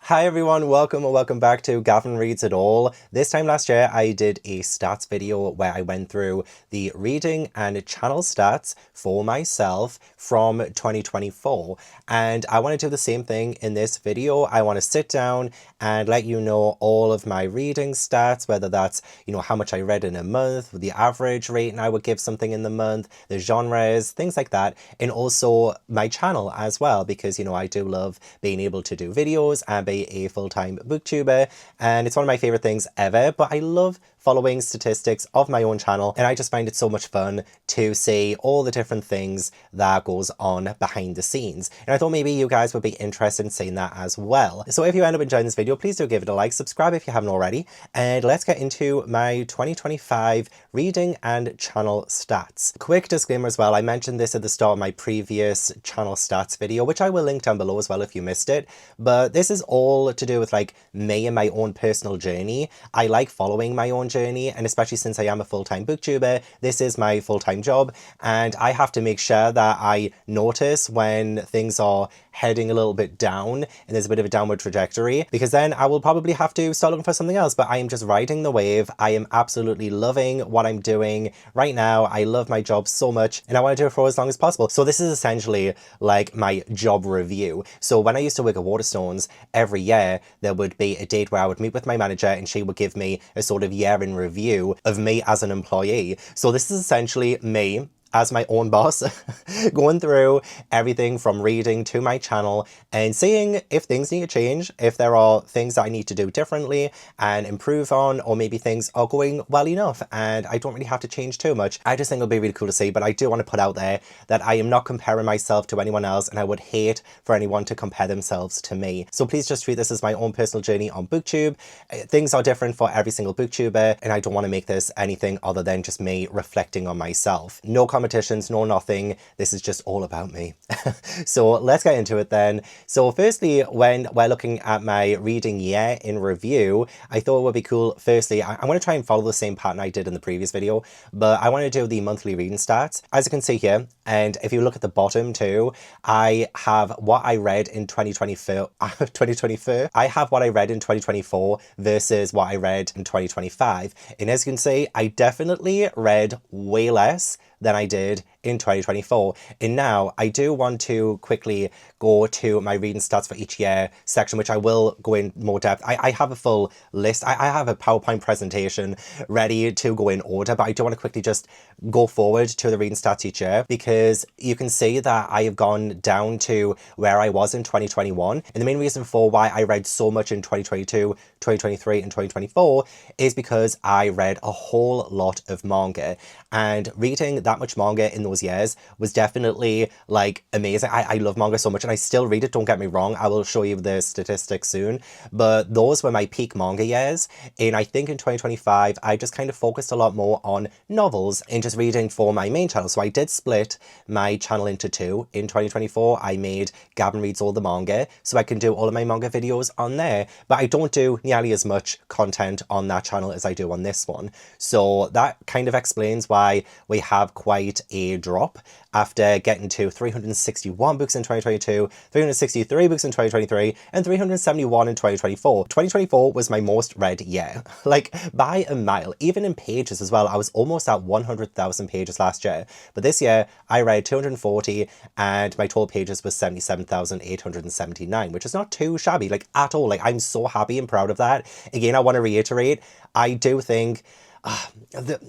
Hi everyone, welcome or welcome back to Gavin Reads It All. This time last year I did a stats video where I went through the reading and channel stats for myself from 2024, and I want to do the same thing in this video. I want to sit down and let you know all of my reading stats, whether that's, how much I read in a month, the average rating I would give something in the month, the genres, things like that, and also my channel as well, because I do love being able to do videos and be a full-time booktuber, and it's one of my favorite things ever. But I love following statistics of my own channel, and I just find it so much fun to see all the different things that goes on behind the scenes, and I thought maybe you guys would be interested in seeing that as well. So if you end up enjoying this video, please do give it a like, subscribe if you haven't already, and let's get into my 2025 reading and channel stats. Quick disclaimer as well, I mentioned this at the start of my previous channel stats video, which I will link down below as well if you missed it, but this is all to do with me and my own personal journey. I like following my own journey, and especially since I am a full-time booktuber, this is my full-time job, and I have to make sure that I notice when things are heading a little bit down and there's a bit of a downward trajectory, because then I will probably have to start looking for something else. But I am just riding the wave. I am absolutely loving what I'm doing right now. I love my job so much, and I want to do it for as long as possible. So this is essentially like my job review. So when I used to work at Waterstones, every year there would be a date where I would meet with my manager and she would give me a sort of year in review of me as an employee. So this is essentially me as my own boss, going through everything from reading to my channel and seeing if things need to change, if there are things that I need to do differently and improve on, or maybe things are going well enough and I don't really have to change too much. I just think it'll be really cool to see, but I do want to put out there that I am not comparing myself to anyone else, and I would hate for anyone to compare themselves to me. So please just treat this as my own personal journey on BookTube. Things are different for every single booktuber, and I don't want to make this anything other than just me reflecting on myself. No competitions, no nothing. This is just all about me. So let's get into it then. So firstly, when we're looking at my reading year in review, I thought it would be cool. Firstly, I'm going to try and follow the same pattern I did in the previous video, but I want to do the monthly reading stats. As you can see here, and if you look at the bottom too, I have what I read in 2024. I have what I read in 2024 versus what I read in 2025. And as you can see, I definitely read way less than I did in 2024. And now I do want to quickly go to my reading stats for each year section, which I will go in more depth. I have a full list. I have a PowerPoint presentation ready to go in order, but I do want to quickly just go forward to the reading stats each year, because you can see that I have gone down to where I was in 2021. And the main reason for why I read so much in 2022, 2023, and 2024 is because I read a whole lot of manga, and reading that much manga in those years was definitely amazing. I love manga so much, and I still read it, don't get me wrong. I will show you the statistics soon, but those were my peak manga years. And I think in 2025 I just kind of focused a lot more on novels and just reading for my main channel. So I did split my channel into two. In 2024 I made Gavin Reads All the Manga, so I can do all of my manga videos on there, but I don't do nearly as much content on that channel as I do on this one. So that kind of explains why we have quite a drop after getting to 361 books in 2022, 363 books in 2023, and 371 in 2024. 2024 was my most read year, by a mile. Even in pages as well, I was almost at 100,000 pages last year. But this year, I read 240, and my total pages was 77,879, which is not too shabby, at all. I'm so happy and proud of that. Again, I want to reiterate, I do think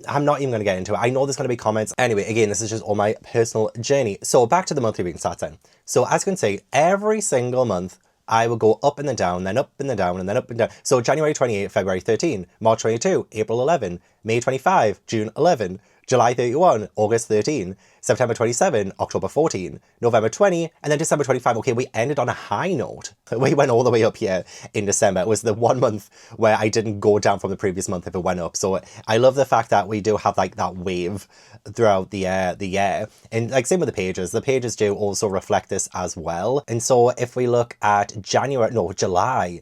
I'm not even going to get into it. I know there's going to be comments. Anyway, again, this is just all my personal journey. So back to the monthly reading stats then. So as you can see, every single month I will go up and then down, then up and then down, and then up and down. So January 28, February 13, March 22, April 11, May 25, June 11, July 31, August 13, September 27, October 14, November 20, and then December 25. Okay, we ended on a high note. We went all the way up here in December. It was the 1 month where I didn't go down from the previous month if it went up. So I love the fact that we do have that wave throughout the year. And same with the pages. The pages do also reflect this as well. And so if we look at July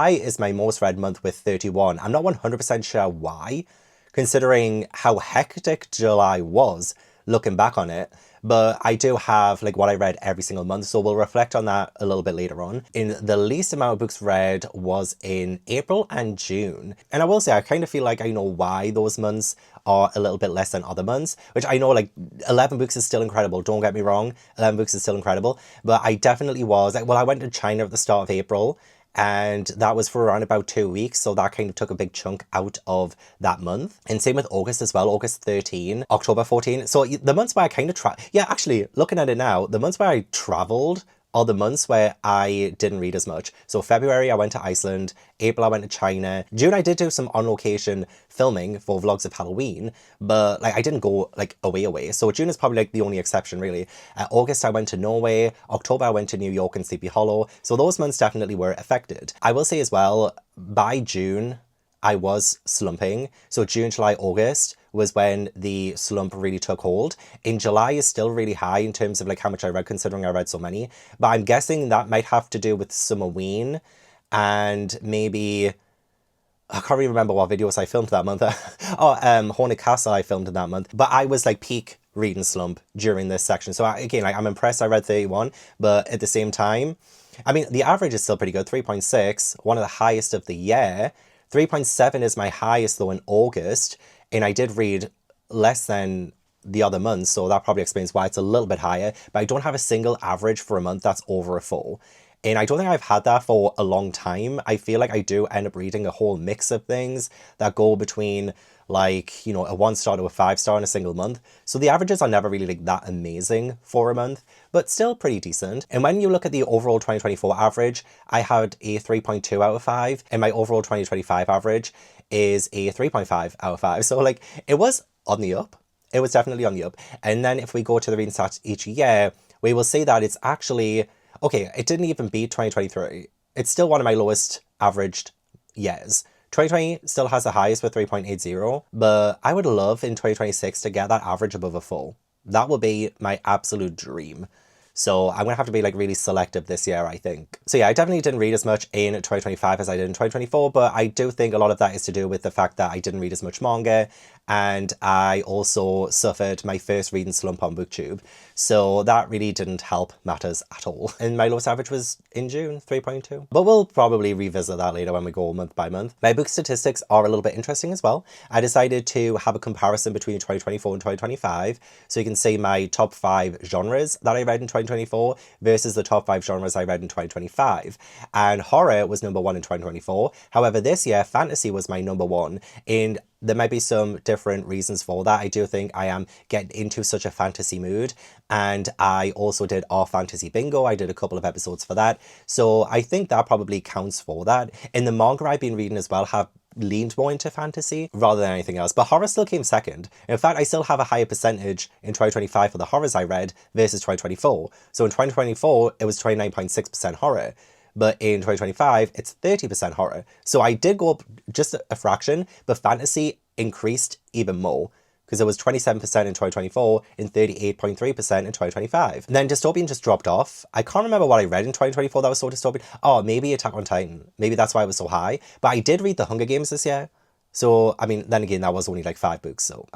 is my most read month with 31. I'm not 100% sure why, considering how hectic July was, looking back on it. but I do have like what I read every single month, so we'll reflect on that a little bit later on. In the least amount of books read was in April and June. And I will say, I kind of feel like I know why those months are a little bit less than other months, which I know like 11 books is still incredible. Don't get me wrong. 11 books is still incredible, but I definitely was like, well, I went to China at the start of April, and that was for around about 2 weeks, so that kind of took a big chunk out of that month. And same with August as well, August 13, October 14. So the months where I kind of yeah, actually, looking at it now, the months where I traveled are the months where I didn't read as much. So February, I went to Iceland. April, I went to China. June, I did do some on-location filming for vlogs of Halloween, but like I didn't go like away. So June is probably like the only exception, really. August, I went to Norway. October, I went to New York and Sleepy Hollow. So those months definitely were affected. I will say as well, by June, I was slumping. So June, July, August was when the slump really took hold. In July is still really high in terms of like how much I read, considering I read so many. But I'm guessing that might have to do with Summerween and maybe... I can't even remember what videos I filmed that month. Haunted Castle I filmed in that month. But I was like peak reading slump during this section. So again, like I'm impressed I read 31, but at the same time, I mean, the average is still pretty good. 3.6, one of the highest of the year. 3.7 is my highest though in August, and I did read less than the other months, so that probably explains why it's a little bit higher, but I don't have a single average for a month that's over a 4. And I don't think I've had that for a long time. I feel like I do end up reading a whole mix of things that go between like, you know, a 1-star to a 5-star in a single month. So the averages are never really like that amazing for a month, but still pretty decent. And when you look at the overall 2024 average, I had a 3.2 out of 5, and my overall 2025 average is a 3.5 out of 5. So like it was on the up. It was definitely on the up. And then if we go to the reading stats each year, we will see that it's actually, okay, it didn't even beat 2023. It's still one of my lowest averaged years. 2020 still has the highest with 3.80, but I would love in 2026 to get that average above a 4. That would be my absolute dream. So I'm going to have to be like really selective this year, I think. So yeah, I definitely didn't read as much in 2025 as I did in 2024, but I do think a lot of that is to do with the fact that I didn't read as much manga, and I also suffered my first reading slump on BookTube. So that really didn't help matters at all. And my lowest average was in June, 3.2. But we'll probably revisit that later when we go month by month. My book statistics are a little bit interesting as well. I decided to have a comparison between 2024 and 2025. So you can see my top 5 genres that I read in 2024 versus the top 5 genres I read in 2025. And horror was number 1 in 2024. However, this year, fantasy was my number 1. And there might be some different reasons for that. I do think I am getting into such a fantasy mood, and I also did our fantasy bingo. I did a couple of episodes for that, so I think that probably counts for that. In the manga I've been reading as well have leaned more into fantasy rather than anything else, but horror still came second. In fact, I still have a higher percentage in 2025 for the horrors I read versus 2024. So in 2024 it was 29.6% horror, but in 2025, it's 30% horror. So I did go up just a fraction, but fantasy increased even more, because it was 27% in 2024 and 38.3% in 2025. And then dystopian just dropped off. I can't remember what I read in 2024 that was so dystopian. Oh, maybe Attack on Titan. Maybe that's why it was so high. But I did read The Hunger Games this year. So, I mean, then again, that was only like 5 books. So,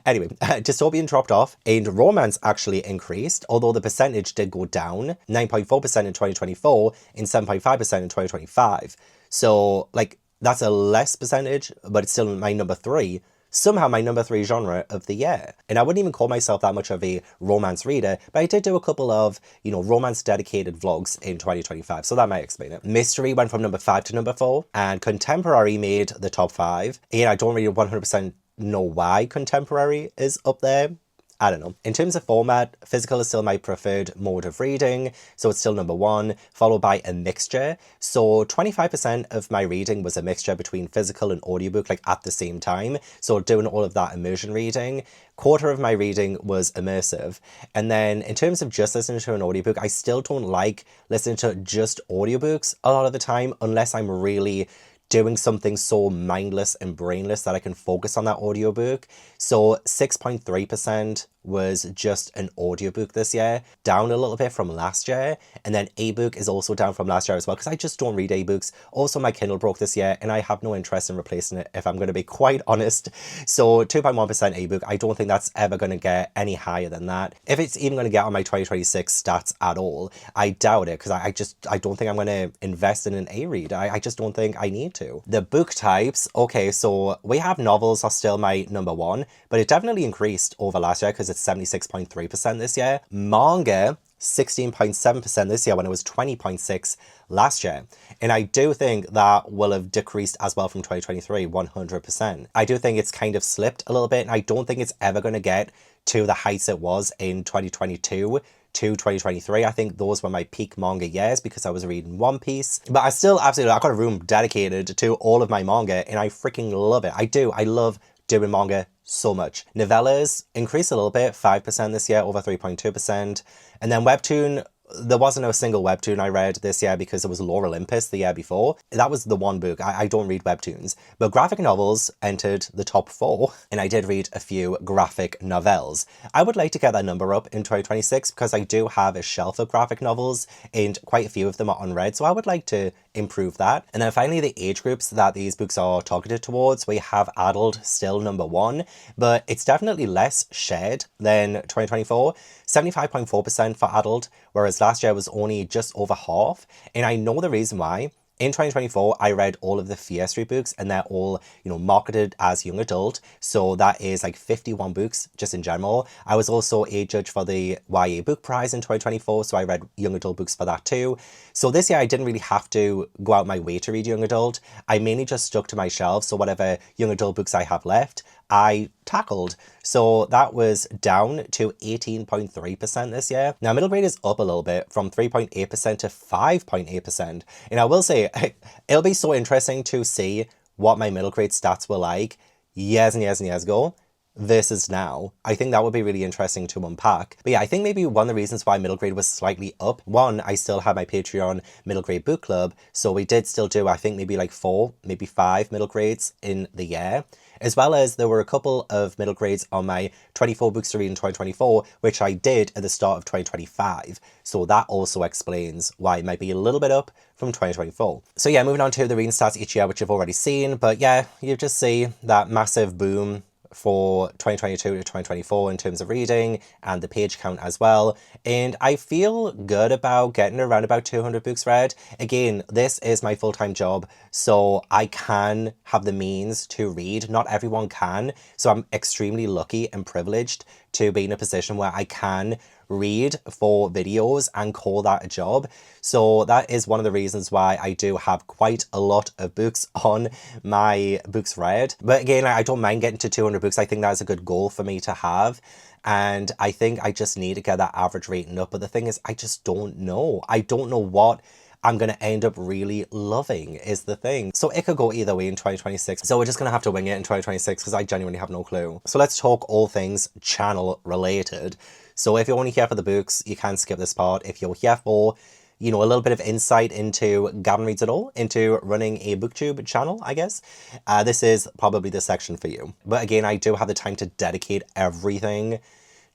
anyway, dystopian dropped off and romance actually increased, although the percentage did go down, 9.4% in 2024 and 7.5% in 2025. So, like, that's a less percentage, but it's still my number 3. Somehow my number 3 genre of the year. And I wouldn't even call myself that much of a romance reader, but I did do a couple of, you know, romance dedicated vlogs in 2025, so that might explain it. Mystery went from number 5 to number 4, and contemporary made the top 5. And I don't really 100% know why contemporary is up there. I don't know. In terms of format, physical is still my preferred mode of reading, so it's still number 1, followed by a mixture. So 25% of my reading was a mixture between physical and audiobook, like at the same time. So doing all of that immersion reading. Quarter of my reading was immersive. And then in terms of just listening to an audiobook, I still don't like listening to just audiobooks a lot of the time, unless I'm really doing something so mindless and brainless that I can focus on that audiobook. So 6.3% was just an audiobook this year, down a little bit from last year. And then ebook is also down from last year as well, because I just don't read ebooks. Also, my Kindle broke this year and I have no interest in replacing it, if I'm going to be quite honest. So 2.1% ebook, I don't think that's ever going to get any higher than that. If it's even going to get on my 2026 stats at all, I doubt it, because I don't think I'm going to invest in an e-read. I just don't think I need to. The book types, okay, so we have novels are still my number one, but it definitely increased over last year because it's 76.3% this year. Manga, 16.7% this year when it was 20.6% last year. And I do think that will have decreased as well from 2023, 100%. I do think it's kind of slipped a little bit, and I don't think it's ever going to get to the heights it was in 2022 to 2023. I think those were my peak manga years because I was reading One Piece. But I still absolutely, I've got a room dedicated to all of my manga and I freaking love it. I do. I love doing manga so much. Novellas increased a little bit, 5% this year, over 3.2%. And then webtoon, there wasn't a single webtoon I read this year because it was Lore Olympus the year before. That was the one book. I don't read webtoons. But graphic novels entered the top 4, and I did read a few graphic novels. I would like to get that number up in 2026 because I do have a shelf of graphic novels and quite a few of them are unread, so I would like to improve that. And then finally, the age groups that these books are targeted towards. We have adult still number 1, but it's definitely less shared than 2024. 75.4% for adult, whereas last year was only just over half. And I know the reason why. In 2024, I read all of the Fear Street books and they're all, marketed as young adult. So that is like 51 books just in general. I was also a judge for the YA Book Prize in 2024, so I read young adult books for that too. So this year I didn't really have to go out my way to read young adult. I mainly just stuck to my shelves. So whatever young adult books I have left, I tackled. So that was down to 18.3% this year. Now middle grade is up a little bit from 3.8% to 5.8%. And I will say, it'll be so interesting to see what my middle grade stats were like years and years and years ago versus now. I think that would be really interesting to unpack. But yeah, I think maybe one of the reasons why middle grade was slightly up, one, I still have my Patreon middle grade book club. So we did still do, I think maybe like 4, maybe 5 middle grades in the year. As well as there were a couple of middle grades on my 24 books to read in 2024, which I did at the start of 2025. So that also explains why it might be a little bit up from 2024. So yeah, moving on to the reading stats each year, which you've already seen. But yeah, you just see that massive boom for 2022 to 2024 in terms of reading and the page count as well. And I feel good about getting around about 200 books read. Again, this is my full-time job, so I can have the means to read. Not everyone can. So I'm extremely lucky and privileged to be in a position where I can read for videos and call that a job. So that is one of the reasons why I do have quite a lot of books on my books read. But again, I don't mind getting to 200 books. I think that is a good goal for me to have. And I think I just need to get that average rating up. But the thing is, I just don't know. I don't know what I'm going to end up really loving is the thing. So it could go either way in 2026. So we're just going to have to wing it in 2026 because I genuinely have no clue. So let's talk all things channel related. So if you're only here for the books, you can skip this part. If you're here for, a little bit of insight into Gavin Reads It All, into running a booktube channel, I guess, this is probably the section for you. But again, I do have the time to dedicate everything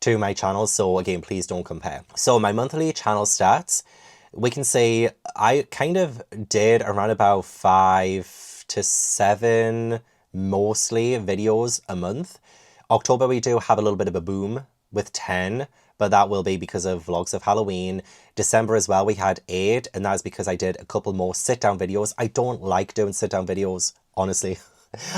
to my channel. So again, please don't compare. So my monthly channel stats, we can say I kind of did around about 5 to 7 mostly videos a month. October, we do have a little bit of a boom with 10, but that will be because of vlogs of Halloween. December as well, we had 8, and that's because I did a couple more sit-down videos. I don't like doing sit-down videos, honestly.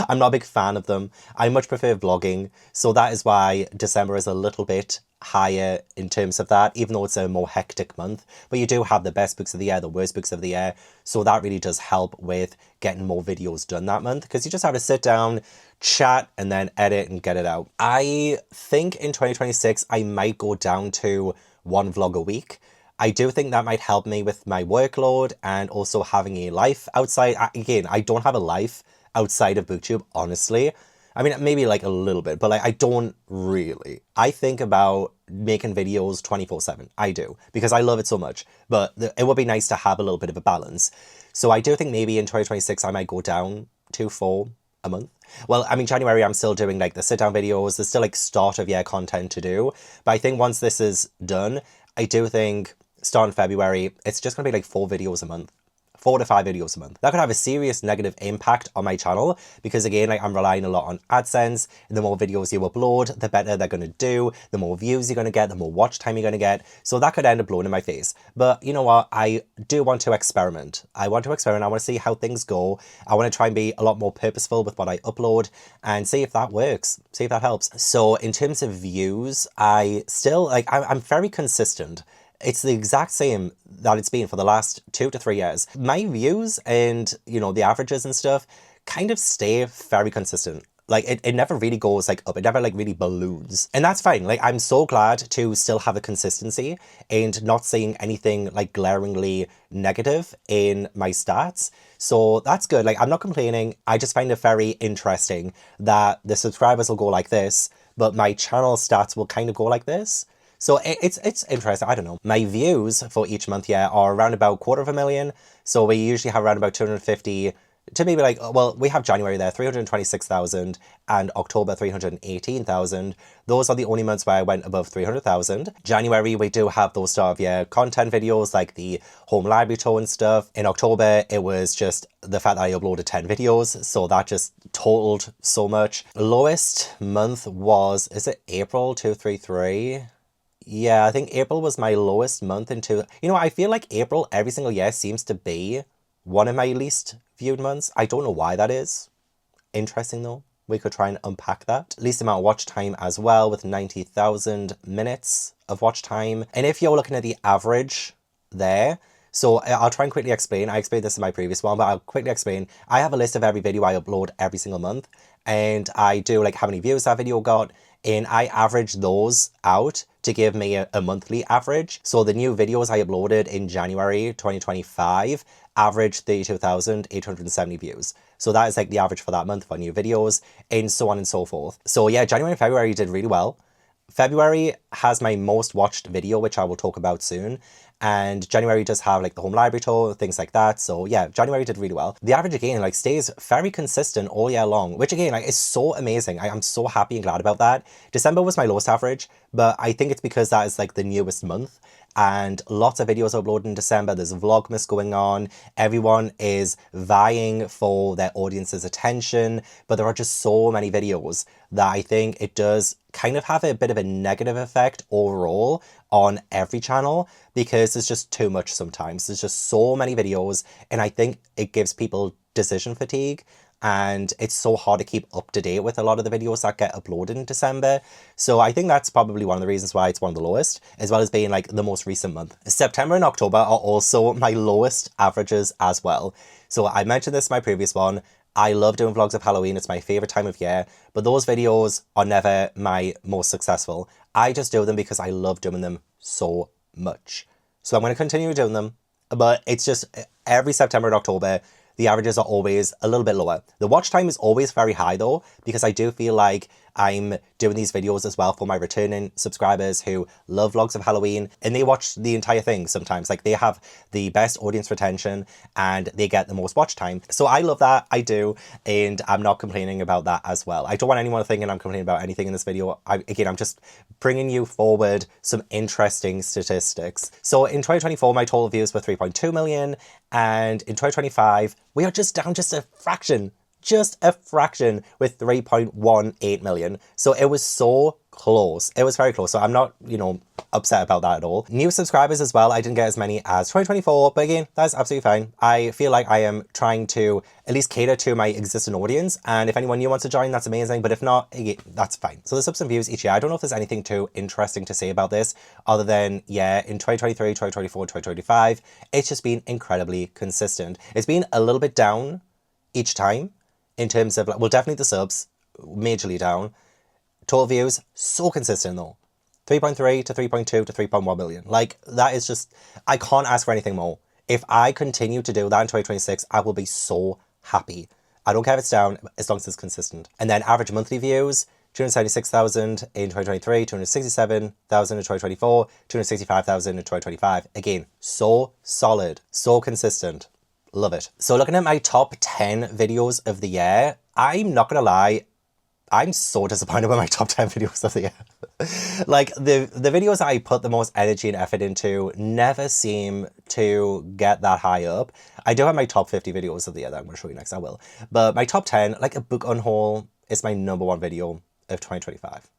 I'm not a big fan of them. I much prefer vlogging, so that is why December is a little bit higher in terms of that, even though it's a more hectic month. But you do have the best books of the year, the worst books of the year, so that really does help with getting more videos done that month, because you just have to sit down, chat, and then edit and get it out. I think in 2026 I might go down to 1 vlog a week. I do think that might help me with my workload and also having a life outside. Again, I don't have a life outside of booktube, honestly. I mean, maybe like a little bit, but like I don't really. I think about making videos 24/7. I do, because I love it so much. But it would be nice to have a little bit of a balance. So I do think maybe in 2026 I might go down to 4 a month. Well, I mean, January I'm still doing like the sit down videos. There's still like start of year content to do. But I think once this is done, I do think starting February, it's just going to be like 4 videos a month. 4 to 5 videos a month. That could have a serious negative impact on my channel because again, like I'm relying a lot on AdSense. The more videos you upload, the better they're going to do, the more views you're going to get, the more watch time you're going to get. So that could end up blowing in my face. But you know what? I do want to experiment. I want to experiment. I want to see how things go. I want to try and be a lot more purposeful with what I upload and see if that works, see if that helps. So in terms of views, I still like, I'm very consistent. It's the exact same that it's been for the last 2 to 3 years. My views and, you know, the averages and stuff kind of stay very consistent. Like, it never really goes, like, up. It never, like, really balloons. And that's fine. Like, I'm so glad to still have a consistency and not seeing anything, like, glaringly negative in my stats. So that's good. Like, I'm not complaining. I just find it very interesting that the subscribers will go like this, but my channel stats will kind of go like this. So it's interesting. I don't know. My views for each month, yeah, are around about 250,000. So we usually have around about 250 to maybe like, well, we have January there, 326,000 and October 318,000. Those are the only months where I went above 300,000. January, we do have those start of year content videos like the home library tour and stuff. In October, it was just the fact that I uploaded 10 videos. So that just totaled so much. Lowest month was, is it April 233? Yeah, I think April was my lowest month into... You know, I feel like April every single year seems to be one of my least viewed months. I don't know why that is. Interesting though. We could try and unpack that. Least amount of watch time as well with 90,000 minutes of watch time. And if you're looking at the average there, so I'll try and quickly explain. I explained this in my previous one, but I'll quickly explain. I have a list of every video I upload every single month. And I do like how many views that video got. And I average those out to give me a monthly average. So the new videos I uploaded in January 2025 averaged 32,870 views. So that is like the average for that month for new videos and so on and so forth. So yeah, January and February did really well. February has my most watched video, which I will talk about soon. And January does have like the home library tour, things like that. So yeah, January did really well. The average again, like stays very consistent all year long, which again, like is so amazing. I'm so happy and glad about that. December was my lowest average, but I think it's because that is like the newest month. And lots of videos uploaded in December. There's Vlogmas going on. Everyone is vying for their audience's attention, but there are just so many videos that I think it does kind of have a bit of a negative effect overall on every channel because there's just too much sometimes. There's just so many videos, and I think it gives people decision fatigue. And it's so hard to keep up to date with a lot of the videos that get uploaded in December. So I think that's probably one of the reasons why it's one of the lowest, as well as being like the most recent month. September and October are also my lowest averages as well. So I mentioned this in my previous one. I love doing vlogs of Halloween. It's my favorite time of year, but those videos are never my most successful. I just do them because I love doing them so much. So I'm going to continue doing them, but it's just every September and October, the averages are always a little bit lower. The watch time is always very high though, because I do feel like I'm doing these videos as well for my returning subscribers who love vlogs of Halloween, and they watch the entire thing sometimes. Like they have the best audience retention and they get the most watch time. So I love that, I do, and I'm not complaining about that as well. I don't want anyone thinking I'm complaining about anything in this video. Again, I'm just bringing you forward some interesting statistics. So in 2024, my total views were 3.2 million, and in 2025, we are just down just a fraction with 3.18 million. So it was so close. It was very close. So I'm not, you know, upset about that at all. New subscribers as well. I didn't get as many as 2024, but again, that's absolutely fine. I feel like I am trying to at least cater to my existing audience. And if anyone new wants to join, that's amazing. But if not, again, that's fine. So there's ups and views each year. I don't know if there's anything too interesting to say about this other than, yeah, in 2023, 2024, 2025, it's just been incredibly consistent. It's been a little bit down each time in terms of, like, well, definitely the subs, majorly down. Total views, so consistent though. 3.3 to 3.2 to 3.1 million. Like, that is just, I can't ask for anything more. If I continue to do that in 2026, I will be so happy. I don't care if it's down, as long as it's consistent. And then average monthly views, 276,000 in 2023, 267,000 in 2024, 265,000 in 2025. Again, so solid, so consistent. Love it. So looking at my top 10 videos of the year, I'm not gonna lie, I'm so disappointed with my top 10 videos of the year. Like, the videos I put the most energy and effort into never seem to get that high up. I do have my top 50 videos of the year that I'm going to show you next, I will. But my top 10, like a book unhaul, is my #1 video of 2025.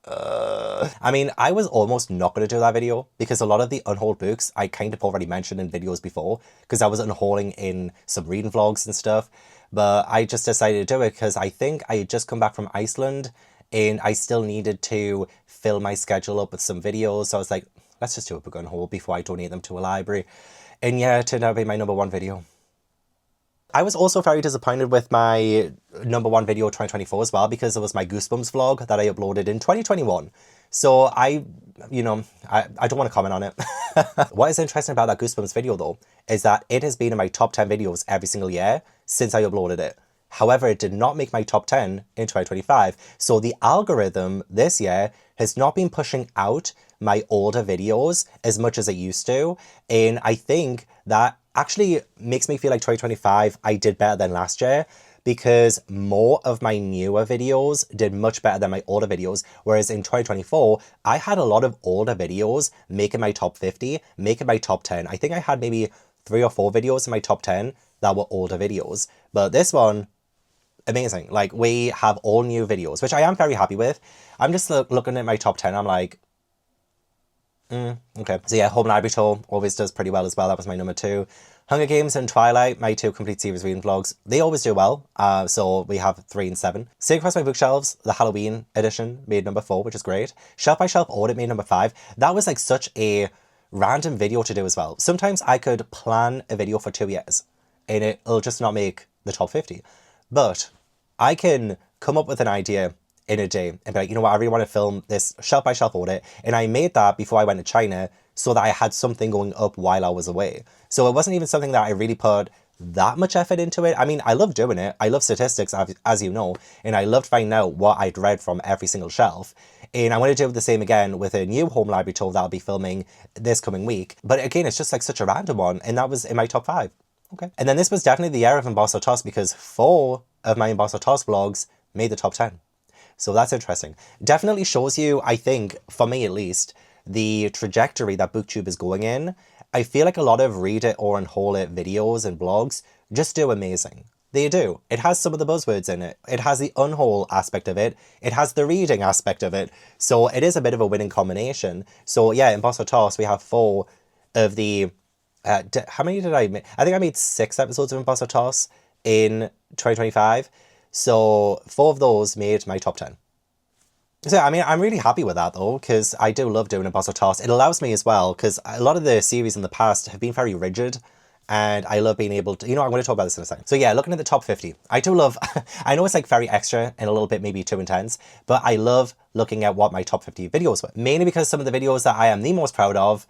I mean, I was almost not going to do that video because a lot of the unhauled books I kind of already mentioned in videos before because I was unhauling in some reading vlogs and stuff. But I just decided to do it because I think I had just come back from Iceland and I still needed to fill my schedule up with some videos. So I was like, let's just do a book unhaul before I donate them to a library. And yeah, it turned out to be my #1 video. I was also very disappointed with my #1 video 2024 as well because it was my Goosebumps vlog that I uploaded in 2021. So I don't want to comment on it. What is interesting about that Goosebumps video though, is that it has been in my top 10 videos every single year since I uploaded it. However, it did not make my top 10 in 2025. So the algorithm this year has not been pushing out my older videos as much as it used to. And I think that actually makes me feel like 2025 I did better than last year because more of my newer videos did much better than my older videos. Whereas in 2024, I had a lot of older videos making my top 50, making my top 10. I think I had maybe 3 or 4 videos in my top 10 that were older videos. But this one, amazing. Like, we have all new videos, which I am very happy with. I'm just looking at my top 10. I'm like, okay. So yeah, Home Library Tour always does pretty well as well. That was my #2. Hunger Games and Twilight, my 2 complete series reading vlogs, they always do well. So we have 3 and 7. Stay Across My Bookshelves, the Halloween edition, made #4, which is great. Shelf by Shelf Audit made #5. That was like such a random video to do as well. Sometimes I could plan a video for 2 years and it'll just not make the top 50. But I can come up with an idea in a day and be like, you know what, I really want to film this shelf by shelf audit. And I made that before I went to China so that I had something going up while I was away. So it wasn't even something that I really put that much effort into it. I mean, I love doing it. I love statistics, as you know, and I loved finding out what I'd read from every single shelf. And I want to do the same again with a new home library tour that I'll be filming this coming week. But again, it's just like such a random one. And that was in my top 5. Okay. And then this was definitely the year of Emboss or Toss because 4 of my Emboss or Toss vlogs made the top 10. So that's interesting. Definitely shows you, I think, for me at least, the trajectory that BookTube is going in. I feel like a lot of read it or unhaul it videos and vlogs just do amazing. They do. It has some of the buzzwords in it. It has the unhaul aspect of it. It has the reading aspect of it. So it is a bit of a winning combination. So yeah, in Emboss or Toss, we have 4 of the... how many did I make? I think I made 6 episodes of Emboss or Toss in 2025. So 4 of those made my top 10. So, I mean, I'm really happy with that though, because I do love doing Emboss or Toss. It allows me as well, because a lot of the series in the past have been very rigid, and I love being able to, I'm going to talk about this in a second. So yeah, looking at the top 50, I do love, I know it's like very extra and a little bit maybe too intense, but I love looking at what my top 50 videos were. Mainly because some of the videos that I am the most proud of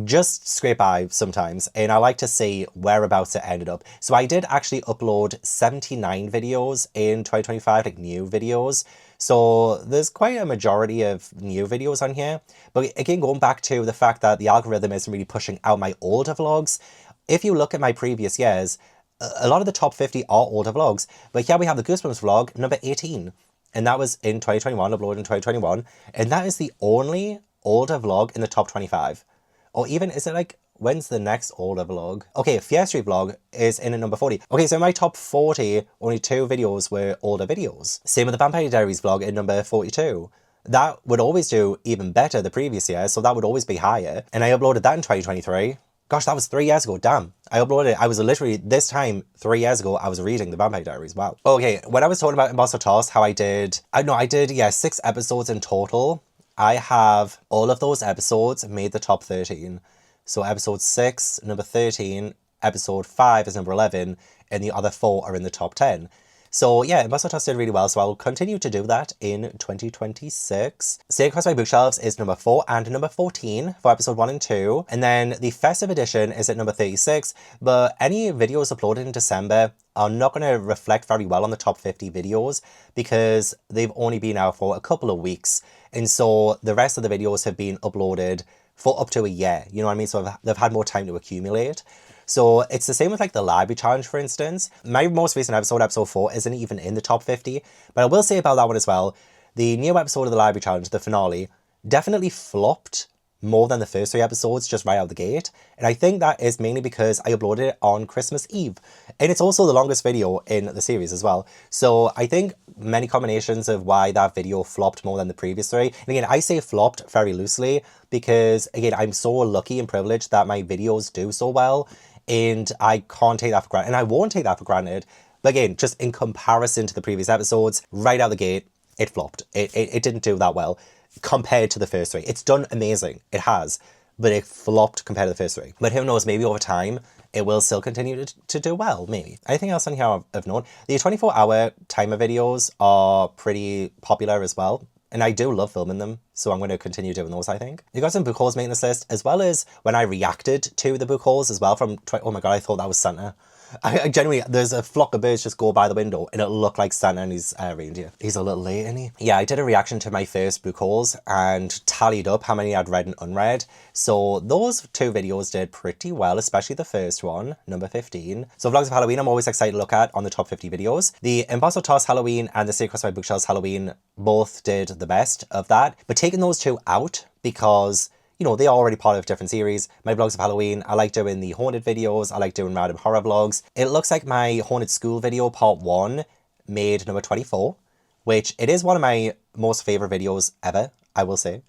just scrape by sometimes, and I like to see whereabouts it ended up. So I did actually upload 79 videos in 2025, like new videos. So there's quite a majority of new videos on here. But again, going back to the fact that the algorithm isn't really pushing out my older vlogs, if you look at my previous years, a lot of the top 50 are older vlogs. But here we have the Goosebumps vlog, number 18. And that was in 2021, uploaded in 2021. And that is the only older vlog in the top 25. Or even, is it like, when's the next older vlog? Okay, Fear Street vlog is in at number 40. Okay, so in my top 40, only 2 videos were older videos. Same with the Vampire Diaries vlog in number 42. That would always do even better the previous year, so that would always be higher. And I uploaded that in 2023. Gosh, that was 3 years ago, damn. I uploaded it, I was literally, this time, 3 years ago, I was reading the Vampire Diaries, wow. Okay, when I was talking about Emboss or Toss, how I did, 6 episodes in total. I have all of those episodes made the top 13. So episode 6, number 13, episode 5 is number 11, and the other 4 are in the top 10. So yeah, Emboss or Toss did really well, so I'll continue to do that in 2026. Stay Across My Bookshelves is number 4 and number 14 for episode 1 and 2. And then the festive edition is at number 36, but any videos uploaded in December are not going to reflect very well on the top 50 videos because they've only been out for a couple of weeks. And so the rest of the videos have been uploaded for up to a year, you know what I mean? So they've had more time to accumulate. So it's the same with like the library challenge, for instance. My most recent episode, episode 4, isn't even in the top 50. But I will say about that one as well, the new episode of the library challenge, the finale, definitely flopped more than the first 3 episodes just right out the gate. And I think that is mainly because I uploaded it on Christmas Eve. And it's also the longest video in the series as well. So I think many combinations of why that video flopped more than the previous 3. And again, I say flopped very loosely because, again, I'm so lucky and privileged that my videos do so well. And I can't take that for granted. And I won't take that for granted. But again, just in comparison to the previous episodes, right out the gate, it flopped. It didn't do that well compared to the first 3. It's done amazing. It has. But it flopped compared to the first 3. But who knows, maybe over time, it will still continue to do well, maybe. Anything else on here I've known? The 24-hour timer videos are pretty popular as well. And I do love filming them, so I'm going to continue doing those, I think. You got some book hauls making this list, as well as when I reacted to the book hauls as well from... Oh my god, I thought that was Santa. I genuinely, there's a flock of birds just go by the window and it looked like Santa and his reindeer. He's a little late, isn't he? Yeah, I did a reaction to my first book hauls and tallied up how many I'd read and unread. So those 2 videos did pretty well, especially the first one, number 15. So Vlogs of Halloween, I'm always excited to look at on the top 50 videos. The Imposter Toss Halloween and the Stay Across My Bookshelves Halloween both did the best of that. But taking those 2 out because... you know, they are already part of different series. My Vlogs of Halloween, I like doing the haunted videos. I like doing random horror vlogs. It looks like my haunted school video, part 1, made number 24, which it is one of my most favorite videos ever, I will say.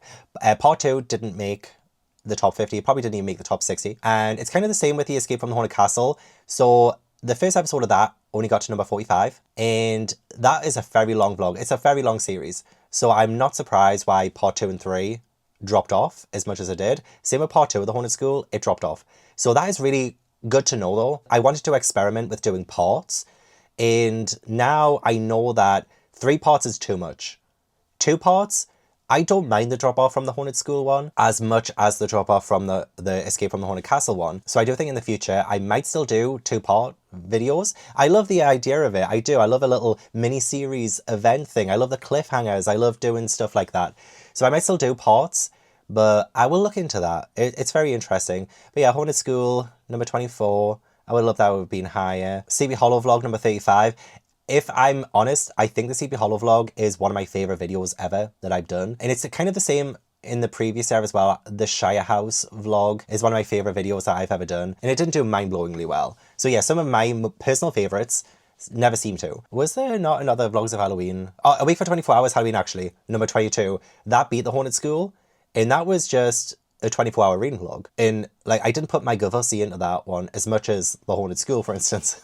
Part 2 didn't make the top 50. It probably didn't even make the top 60. And it's kind of the same with the Escape from the Haunted Castle. So the first episode of that only got to number 45. And that is a very long vlog. It's a very long series. So I'm not surprised why part 2 and 3 dropped off as much as it did. Same with part 2 of the Haunted School, it dropped off. So that is really good to know though. I wanted to experiment with doing parts, and now I know that 3 parts is too much. 2 parts, I don't mind the drop off from the Haunted School one as much as the drop off from the Escape from the Haunted Castle one. So I do think in the future I might still do 2-part videos. I love the idea of it. I do. I love a little mini series event thing. I love the cliffhangers. I love doing stuff like that. So I might still do parts, but I will look into that. It's very interesting. But yeah, Haunted School, number 24. I would love that would have been higher. CB Hollow Vlog, number 35. If I'm honest, I think the CB Hollow Vlog is one of my favourite videos ever that I've done. And it's kind of the same in the previous year as well. The Shire House vlog is one of my favourite videos that I've ever done. And it didn't do mind-blowingly well. So yeah, some of my personal favourites never seem to. Was there not another Vlogs of Halloween? Oh, A Week for 24 Hours Halloween, actually. Number 22. That beat the Haunted School. And that was just a 24-hour reading vlog. And like, I didn't put my Gavin into that one as much as the Haunted School, for instance.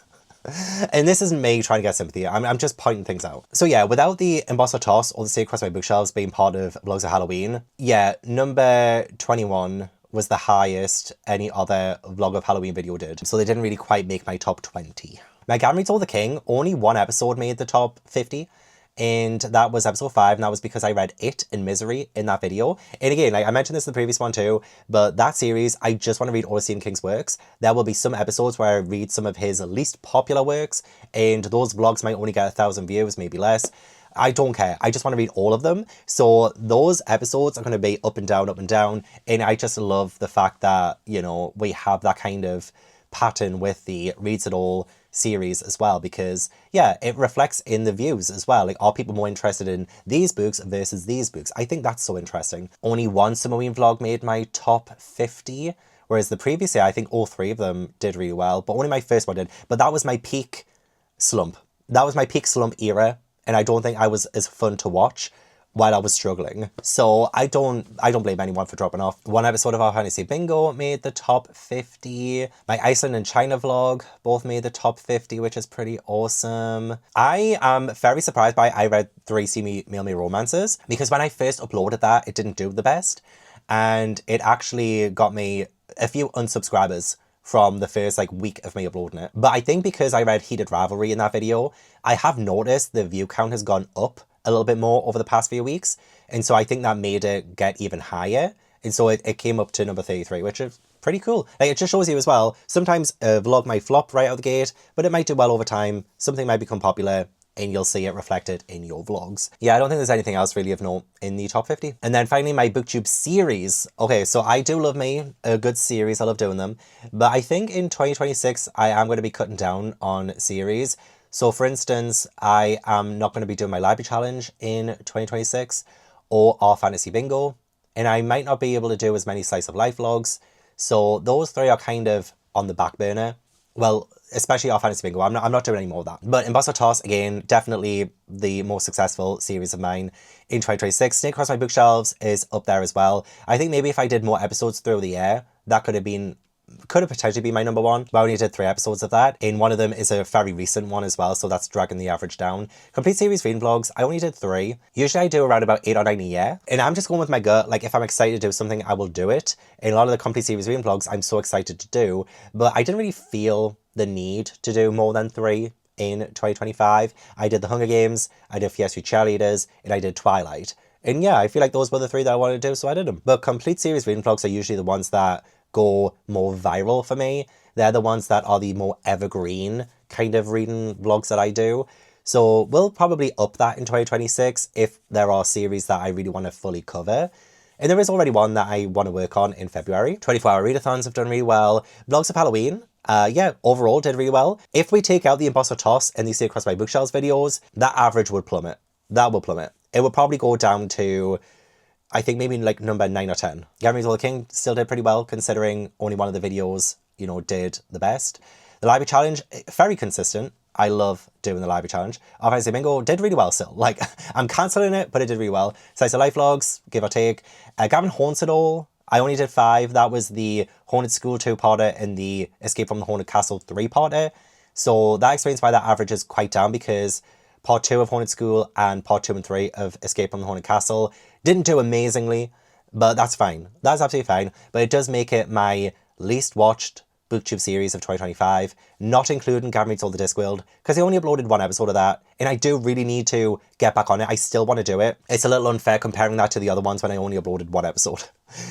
And this isn't me trying to get sympathy. I'm just pointing things out. So yeah, without the Imposter Toss or the Stay Across My Bookshelves being part of Vlogs of Halloween, yeah, number 21 was the highest any other Vlog of Halloween video did. So they didn't really quite make my top 20. My Gavin Reads All the King, only 1 episode made the top 50. And that was episode 5, and that was because I read It and Misery in that video. And again, like I mentioned this in the previous one too, but that series, I just want to read all of Stephen King's works. There will be some episodes where I read some of his least popular works, and those vlogs might only get 1,000 views, maybe less. I don't care. I just want to read all of them. So those episodes are going to be up and down, and I just love the fact that, you know, we have that kind of pattern with the Reads It All series as well, because yeah, it reflects in the views as well. Like, are people more interested in these books versus these books? I think that's so interesting. Only one Summerween vlog made my top 50, whereas the previous year I think all 3 of them did really well, but only my first one did. But that was my peak slump. That was my peak slump era, and I don't think I was as fun to watch while I was struggling. So I don't blame anyone for dropping off. One episode of Our Fantasy Bingo made the top 50. My Iceland and China vlog both made the top 50, which is pretty awesome. I am very surprised by I Read 3 See Me Mail Me Romances, because when I first uploaded that, it didn't do the best. And it actually got me a few unsubscribers from the first week of me uploading it. But I think because I read Heated Rivalry in that video, I have noticed the view count has gone up a little bit more over the past few weeks. And so I think that made it get even higher. And so it came up to number 33, which is pretty cool. Like, it just shows you as well, sometimes a vlog might flop right out the gate, but it might do well over time. Something might become popular. and you'll see it reflected in your vlogs. Yeah, I don't think there's anything else really of note in the top 50. And then finally, my booktube series. Okay, so I do love me a good series. I love doing them. But I think in 2026, I am going to be cutting down on series. So for instance, I am not going to be doing my library challenge in 2026 or our fantasy bingo. And I might not be able to do as many slice of life vlogs. So those three are kind of on the back burner. Well, especially our fantasy bingo. I'm not doing any more of that. But Imposter Toss, again, definitely the most successful series of mine in 2026. Snake Across My Bookshelves is up there as well. I think maybe if I did more episodes through the year, that could have potentially been my number one, but I only did 3 episodes of that. And one of them is a very recent one as well, so that's dragging the average down. Complete series reading vlogs, I only did 3. Usually I do around about 8 or 9 a year, and I'm just going with my gut. Like, if I'm excited to do something, I will do it. And a lot of the complete series reading vlogs, I'm so excited to do, but I didn't really feel the need to do more than 3 in 2025. I did The Hunger Games, I did Fiesta Cheerleaders, and I did Twilight. And yeah, I feel like those were the 3 that I wanted to do, so I did them. But complete series reading vlogs are usually the ones that go more viral for me. They're the ones that are the more evergreen kind of reading vlogs that I do. So we'll probably up that in 2026 if there are series that I really want to fully cover. And there is already one that I want to work on in February. 24-hour readathons have done really well. Vlogs of Halloween, yeah, overall did really well. If we take out the Imposter Toss and the Stay Across My Bookshelves videos, that average would plummet. That will plummet. It would probably go down to, I think, maybe like number 9 or 10. Gavin Reads All the King still did pretty well, considering only one of the videos, you know, did the best. The library challenge, very consistent. I love doing the library challenge. Our fantasy bingo did really well still. Like, I'm cancelling it, but it did really well. Slice of Life vlogs, give or take. Gavin Haunts It All, I only did 5. That was the Haunted School 2-parter and the Escape from the Haunted Castle 3-parter. So that explains why that average is quite down, because part 2 of Haunted School and part 2 and 3 of Escape from the Haunted Castle didn't do amazingly, but that's fine. That's absolutely fine. But it does make it my least watched booktube series of 2025, not including Gavin Reads All the Discworld, because I only uploaded 1 episode of that, and I do really need to get back on it. I still want to do it. It's a little unfair comparing that to the other ones when I only uploaded 1 episode.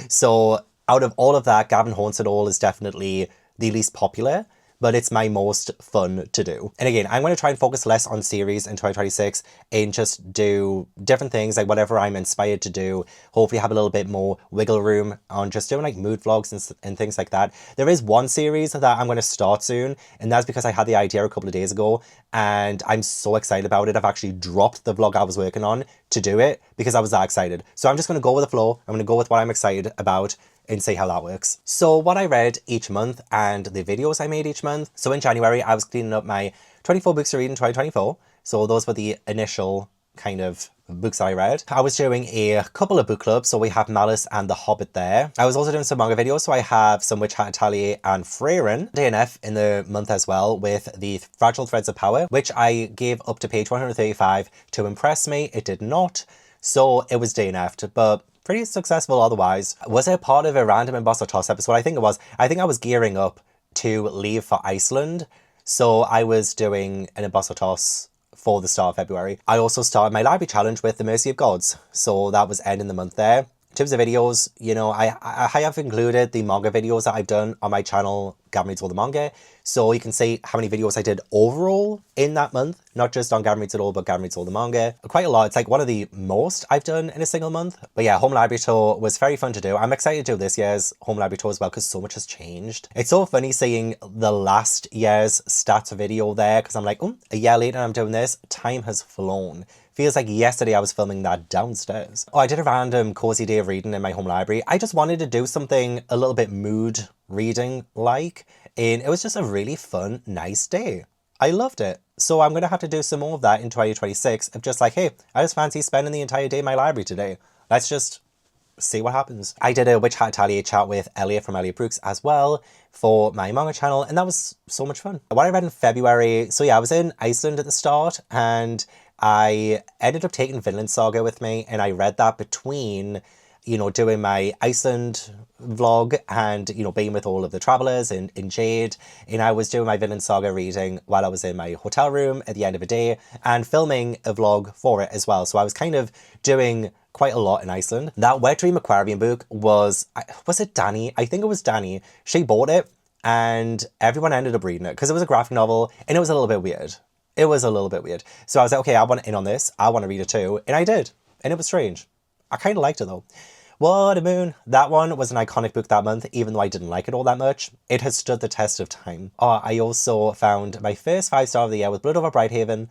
So out of all of that, Gavin Haunts It All is definitely the least popular, but it's my most fun to do. And again, I'm going to try and focus less on series in 2026 and just do different things, like whatever I'm inspired to do. Hopefully have a little bit more wiggle room on just doing like mood vlogs and things like that. There is one series that I'm going to start soon, and that's because I had the idea a couple of days ago and I'm so excited about it. I've actually dropped the vlog I was working on to do it because I was that excited. So I'm just going to go with the flow. I'm going to go with what I'm excited about and see how that works. So what I read each month and the videos I made each month. So in January, I was cleaning up my 24 books to read in 2024. So those were the initial kind of books I read. I was doing a couple of book clubs, so we have Malice and The Hobbit there. I was also doing some manga videos, so I have some Witch Hat Atelier and Freyren DNF in the month as well with the Fragile Threads of Power, which I gave up to page 135 to impress me. It did not, so it was DNF'd, but pretty successful otherwise. Was it part of a random Imposter Toss episode? I think it was. I think I was gearing up to leave for Iceland, so I was doing an Imposter Toss for the start of February. I also started my library challenge with The Mercy of Gods, so that was ending the month there. In terms of videos, you know, I have included the manga videos that I've done on my channel, Gavin Reads All the Manga, so you can see how many videos I did overall in that month, not just on Gavin Reads It All, but Gavin Reads All the Manga. Quite a lot. It's like one of the most I've done in a single month. But yeah, Home Library Tour was very fun to do. I'm excited to do this year's Home Library Tour as well, because so much has changed. It's so funny seeing the last year's stats video there, because I'm like, oh, a year later I'm doing this. Time has flown. Feels like yesterday I was filming that downstairs. Oh, I did a random cozy day of reading in my home library. I just wanted to do something a little bit mood reading like, and it was just a really fun, nice day. I loved it. So I'm going to have to do some more of that in 2026 of just like, hey, I just fancy spending the entire day in my library today. Let's just see what happens. I did a Witch Hat Atelier chat with Elliot from Elliot Brooks as well for my manga channel, and that was so much fun. What I read in February, so yeah, I was in Iceland at the start, and I ended up taking Vinland Saga with me, and I read that between, you know, doing my Iceland vlog and, you know, being with all of the travelers in Jade. And I was doing my Vinland Saga reading while I was in my hotel room at the end of a day and filming a vlog for it as well. So I was kind of doing quite a lot in Iceland. That Wet Dream Aquarium book was it Danny? I think it was Danny. She bought it and everyone ended up reading it because it was a graphic novel and it was a little bit weird. It was a little bit weird. So I was like, okay, I want in on this. I want to read it too. And I did. And it was strange. I kind of liked it though. What a Moon. That one was an iconic book that month, even though I didn't like it all that much. It has stood the test of time. Oh, I also found my first 5-star of the year with Blood Over Brighthaven,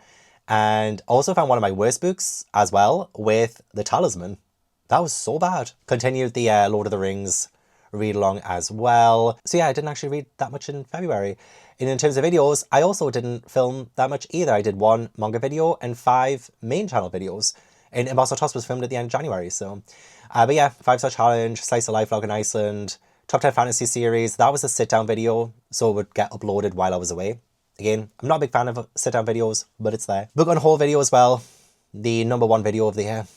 and also found one of my worst books as well with The Talisman. That was so bad. Continued the Lord of the Rings read along as well. So yeah, I didn't actually read that much in February. And in terms of videos, I also didn't film that much either. I did 1 manga video and 5 main channel videos. And Impossible Toss was filmed at the end of January, so. But yeah, 5-star challenge, slice of life vlog in Iceland, top 10 fantasy series. That was a sit down video, so it would get uploaded while I was away. Again, I'm not a big fan of sit down videos, but it's there. Book on haul video as well. The #1 video of the year.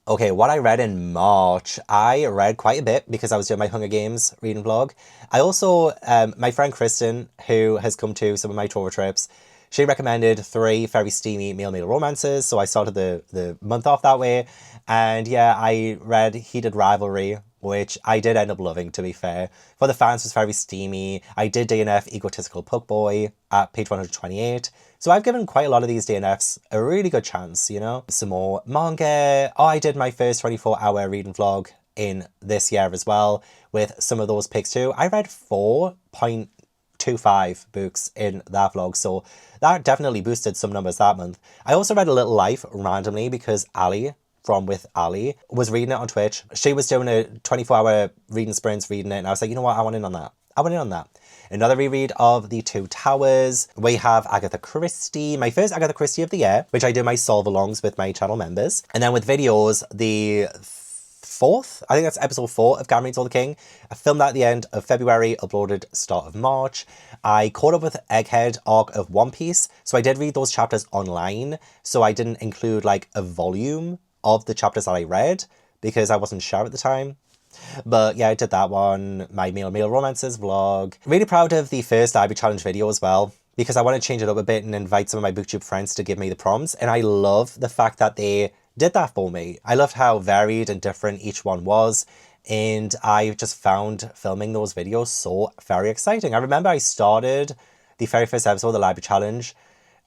Okay, what I read in March. I read quite a bit because I was doing my Hunger Games reading vlog. I also, my friend Kristen, who has come to some of my tour trips, she recommended 3 very steamy male romances, so I started the month off that way. And yeah, I read Heated Rivalry, which I did end up loving, to be fair. For the fans, it was very steamy. I did DNF Egotistical Puck Boy at page 128. So I've given quite a lot of these DNFs a really good chance, you know? Some more manga. Oh, I did my first 24-hour reading vlog in this year as well, with some of those picks too. I read 4.25 books in that vlog, so that definitely boosted some numbers that month. I also read A Little Life randomly because Ali from With Ali was reading it on Twitch. She was doing a 24-hour reading sprints, reading it, and I was like, you know what, I want in on that. I went in on that. Another reread of The Two Towers. We have Agatha Christie, my first Agatha Christie of the year, which I do my solve-alongs with my channel members. And then with videos, the 4th, I think that's episode 4 of Gavin Reads All the King. I filmed that at the end of February, uploaded start of March. I caught up with Egghead arc of One Piece, so I did read those chapters online, so I didn't include like a volume of the chapters that I read, because I wasn't sure at the time. But yeah, I did that one, my male romances vlog. Really proud of the first Library Challenge video as well, because I want to change it up a bit and invite some of my booktube friends to give me the prompts, and I love the fact that they did that for me. I loved how varied and different each one was, and I just found filming those videos so very exciting. I remember I started the very first episode of the Library Challenge.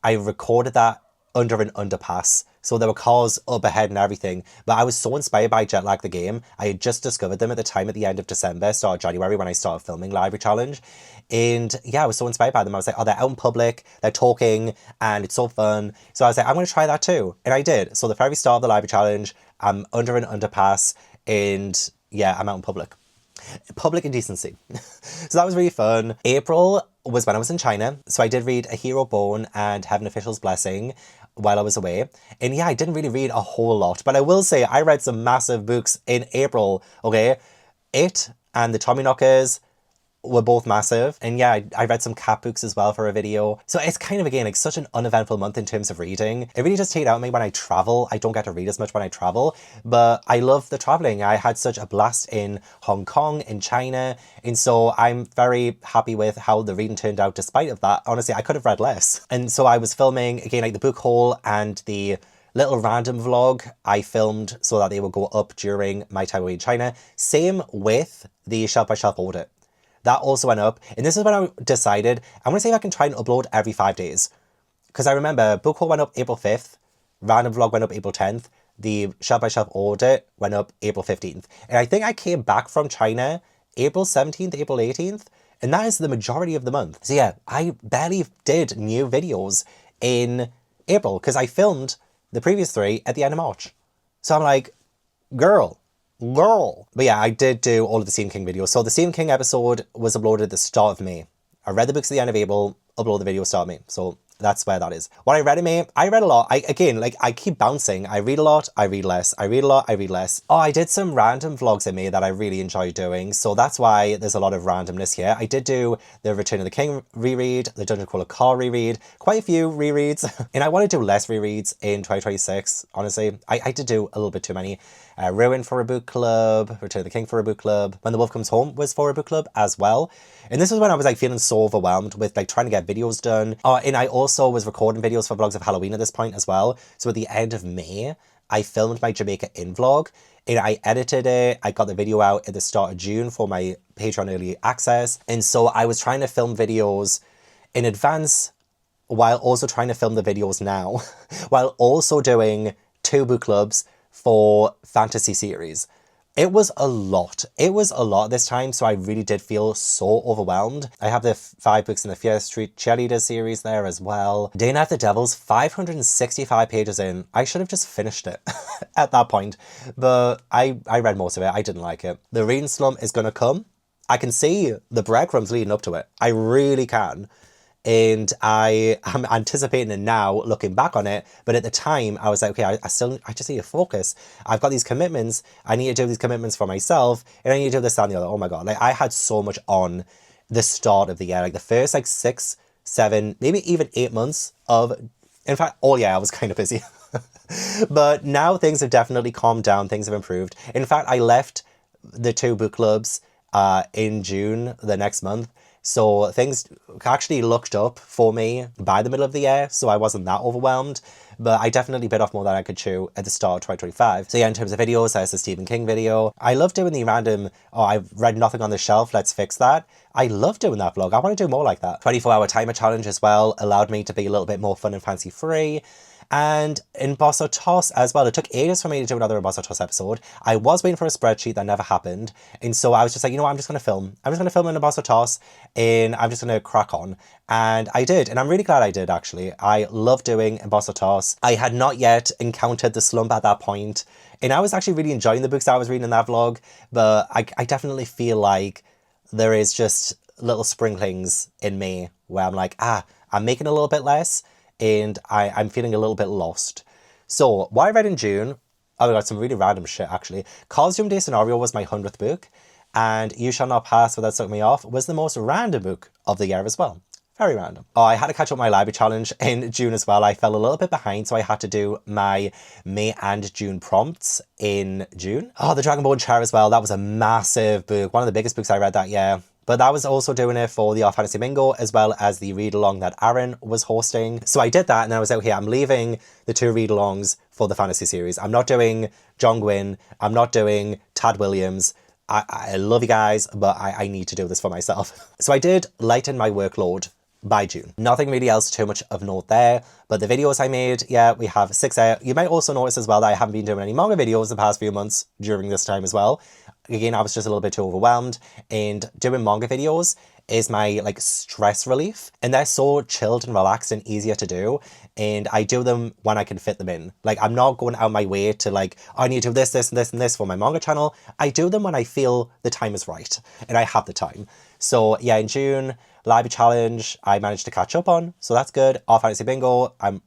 I recorded that under an underpass, so there were cars up ahead and everything, but I was so inspired by Jet Lag the game. I had just discovered them at the time at the end of December, start of January, when I started filming Library Challenge, and yeah, I was so inspired by them. I was like, oh, they're out in public, they're talking, and it's so fun, so I was like, I'm going to try that too, and I did. So the very start of the Library Challenge, I'm under an underpass, and yeah, I'm out in public. Public indecency. So that was really fun. April was when I was in China, so I did read A Hero Born and Heaven Official's Blessing while I was away. And yeah, I didn't really read a whole lot, but I will say I read some massive books in April, okay? It and The Tommyknockers were both massive. And yeah, I read some cat books as well for a video. So it's kind of, again, like such an uneventful month in terms of reading. It really does take it out of me when I travel. I don't get to read as much when I travel, but I love the traveling. I had such a blast in Hong Kong, in China, and so I'm very happy with how the reading turned out despite of that. Honestly, I could have read less. And so I was filming, again, like the book haul and the little random vlog I filmed so that they would go up during my time away in China. Same with the shelf by shelf audit. That also went up. And this is when I decided, I'm going to see if I can try and upload every 5 days. Because I remember book haul went up April 5th, random vlog went up April 10th, the shelf by shelf audit went up April 15th. And I think I came back from China April 17th, April 18th, and that is the majority of the month. So yeah, I barely did new videos in April because I filmed the previous 3 at the end of March. So I'm like, girl. But yeah, I did do all of the Stephen King videos. So the Stephen King episode was uploaded at the start of May. I read the books at the end of April, upload the video start of May. So that's where that is. What I read in May, I read a lot. I keep bouncing. I read a lot, I read less. I read a lot, I read less. Oh, I did some random vlogs in May that I really enjoyed doing. So that's why there's a lot of randomness here. I did do the Return of the King reread, the Dungeon Crawler Car reread, quite a few rereads. And I want to do less rereads in 2026, honestly. I did do a little bit too many. Ruin for a book club, Return of the King for a book club, When the Wolf Comes Home was for a book club as well. And this is when I was like feeling so overwhelmed with like trying to get videos done. And I also was recording videos for vlogs of Halloween at this point as well. So at the end of May, I filmed my Jamaica In vlog and I edited it. I got the video out at the start of June for my Patreon early access. And so I was trying to film videos in advance while also trying to film the videos now, while also doing 2 book clubs for fantasy series. It was a lot. It was a lot this time, so I really did feel so overwhelmed. I have the 5 books in the Fear Street Cheerleader series there as well. Day Night the Devil's 565 pages in. I should have just finished it at that point, but I read most of it. I didn't like it. The reading slump is going to come. I can see the breadcrumbs leading up to it. I really can. And I am anticipating it now, looking back on it. But at the time, I was like, okay, I just need to focus. I've got these commitments. I need to do these commitments for myself. And I need to do this and the other. Oh my God. Like, I had so much on the start of the year. Like, the first, like, 6, 7, maybe even 8 months of... In fact, all year, I was kind of busy. But now things have definitely calmed down. Things have improved. In fact, I left the 2 book clubs in June, the next month. So things actually looked up for me by the middle of the year, so I wasn't that overwhelmed. But I definitely bit off more than I could chew at the start of 2025. So yeah, in terms of videos, there's the Stephen King video. I love doing the random, oh, I've read nothing on the shelf, let's fix that. I love doing that vlog. I want to do more like that. 24-hour timer challenge as well allowed me to be a little bit more fun and fancy free. And Emboss or Toss as well. It took ages for me to do another Emboss or Toss episode. I was waiting for a spreadsheet that never happened. And so I was just like, you know what, I'm just going to film. I'm just going to film an Emboss or Toss and I'm just going to crack on. And I did. And I'm really glad I did, actually. I love doing Emboss or Toss. I had not yet encountered the slump at that point. And I was actually really enjoying the books that I was reading in that vlog. But I definitely feel like there is just little sprinklings in me where I'm like, I'm making a little bit less. And I'm feeling a little bit lost. So what I read in June, oh my God, some really random shit actually. Costume Day Scenario was my 100th book, and You Shall Not Pass Without Sucking Me Off was the most random book of the year as well. Very random. Oh, I had to catch up my library challenge in June as well. I fell a little bit behind, so I had to do my May and June prompts in June. Oh, the Dragonborn Chair as well. That was a massive book. One of the biggest books I read that year. But that was also doing it for the Art Fantasy Bingo as well as the read-along that Aaron was hosting. So I did that and then I was like, okay, I'm leaving the 2 read-alongs for the fantasy series. I'm not doing John Gwynne. I'm not doing Tad Williams. I love you guys, but I need to do this for myself. So I did lighten my workload by June. Nothing really else too much of note there, but the videos I made, yeah, we have 6 out. You might also notice as well that I haven't been doing any manga videos the past few months during this time as well. Again, I was just a little bit too overwhelmed, and doing manga videos is my like stress relief, and they're so chilled and relaxed and easier to do, and I do them when I can fit them in. Like, I'm not going out my way to like, oh, I need to do this, this, and this, and this for my manga channel. I do them when I feel the time is right, and I have the time. So yeah, in June, library challenge, I managed to catch up on, so that's good. Art Fantasy Bingo, I'm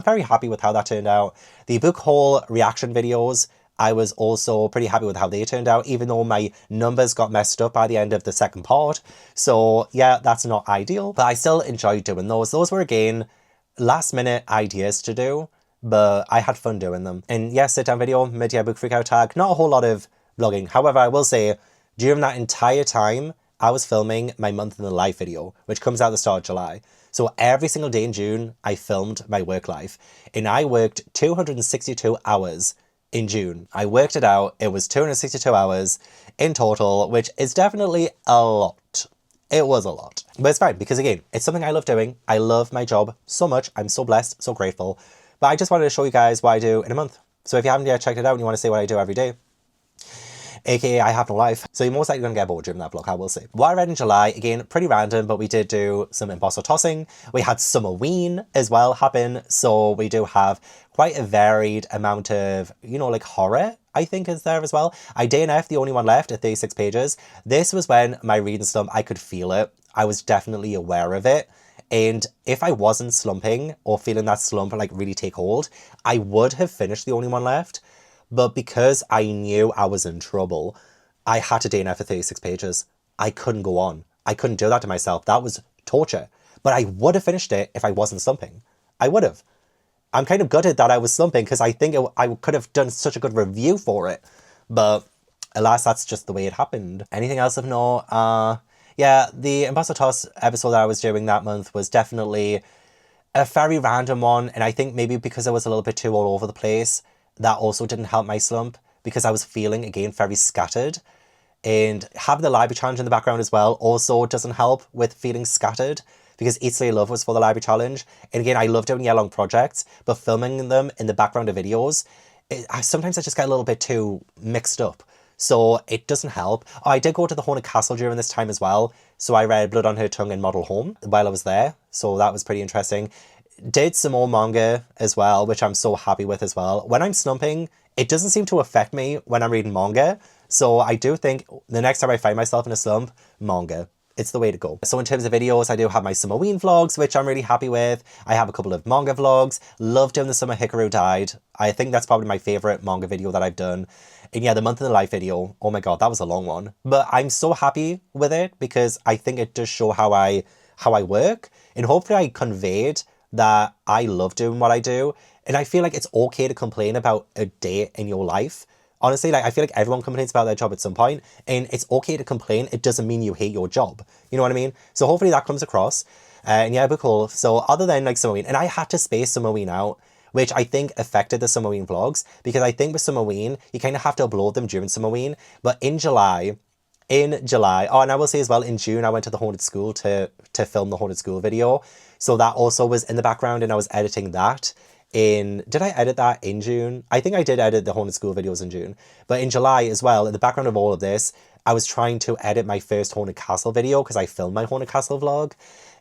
very happy with how that turned out. The book haul reaction videos, I was also pretty happy with how they turned out, even though my numbers got messed up by the end of the second part. So yeah, that's not ideal, but I still enjoyed doing those. Those were, again, last minute ideas to do, but I had fun doing them. And yeah, sit down video, mid-year book freakout tag, not a whole lot of vlogging. However, I will say, during that entire time, I was filming my month in the life video, which comes out at the start of July. So every single day in June, I filmed my work life, and I worked 262 hours in June. I worked it out. It was 262 hours in total, which is definitely a lot. It was a lot. But it's fine, because again, it's something I love doing. I love my job so much. I'm so blessed, so grateful. But I just wanted to show you guys what I do in a month. So if you haven't yet checked it out and you want to see what I do every day, aka I have no life, so you're most likely going to get bored during that vlog, I will say. What I read in July, again, pretty random, but we did do some imposter tossing. We had Summerween as well happen, so we do have quite a varied amount of, you know, like horror, I think, is there as well. I DNF, the only one left at 36 pages. This was when my reading slump, I could feel it. I was definitely aware of it. And if I wasn't slumping or feeling that slump like really take hold, I would have finished the only one left. But because I knew I was in trouble, I had to DNF for 36 pages. I couldn't go on. I couldn't do that to myself. That was torture. But I would have finished it if I wasn't slumping. I would have. I'm kind of gutted that I was slumping because I think I could have done such a good review for it. But alas, that's just the way it happened. Anything else of note? Yeah, the Imposter Toss episode that I was doing that month was definitely a very random one. And I think maybe because I was a little bit too all over the place, that also didn't help my slump because I was feeling, again, very scattered. And having the library challenge in the background as well also doesn't help with feeling scattered. because Eat, Slay, Love was for the library challenge. And again, I love doing year-long projects, but filming them in the background of videos, sometimes I just get a little bit too mixed up. So it doesn't help. Oh, I did go to the Haunted Castle during this time as well. So I read Blood on Her Tongue and Model Home while I was there. So that was pretty interesting. Did some more manga as well, which I'm so happy with as well. When I'm slumping, it doesn't seem to affect me when I'm reading manga. So I do think the next time I find myself in a slump, manga. It's the way to go. So in terms of videos, I do have my Summerween vlogs, which I'm really happy with. I have a couple of manga vlogs. Love doing the Summer Hikaru Died. I think that's probably my favorite manga video that I've done. And yeah, the Month in the Life video. Oh my God, that was a long one. But I'm so happy with it because I think it does show how I work. And hopefully I conveyed that I love doing what I do. And I feel like it's okay to complain about a day in your life. Honestly, like I feel like everyone complains about their job at some point, and it's okay to complain. It doesn't mean you hate your job. You know what I mean? So hopefully that comes across. And yeah, but cool. So other than like Summerween, and I had to space Summerween out, which I think affected the Summerween vlogs, because I think with Summerween, you kind of have to upload them during Summerween. But in July, oh, and I will say as well, in June, I went to the Haunted School to film the Haunted School video. So that also was in the background, and I was editing that. Did I edit that in June? I think I did edit the Haunted School videos in June. But in July as well, in the background of all of this, I was trying to edit my first Haunted Castle video because I filmed my Haunted Castle vlog.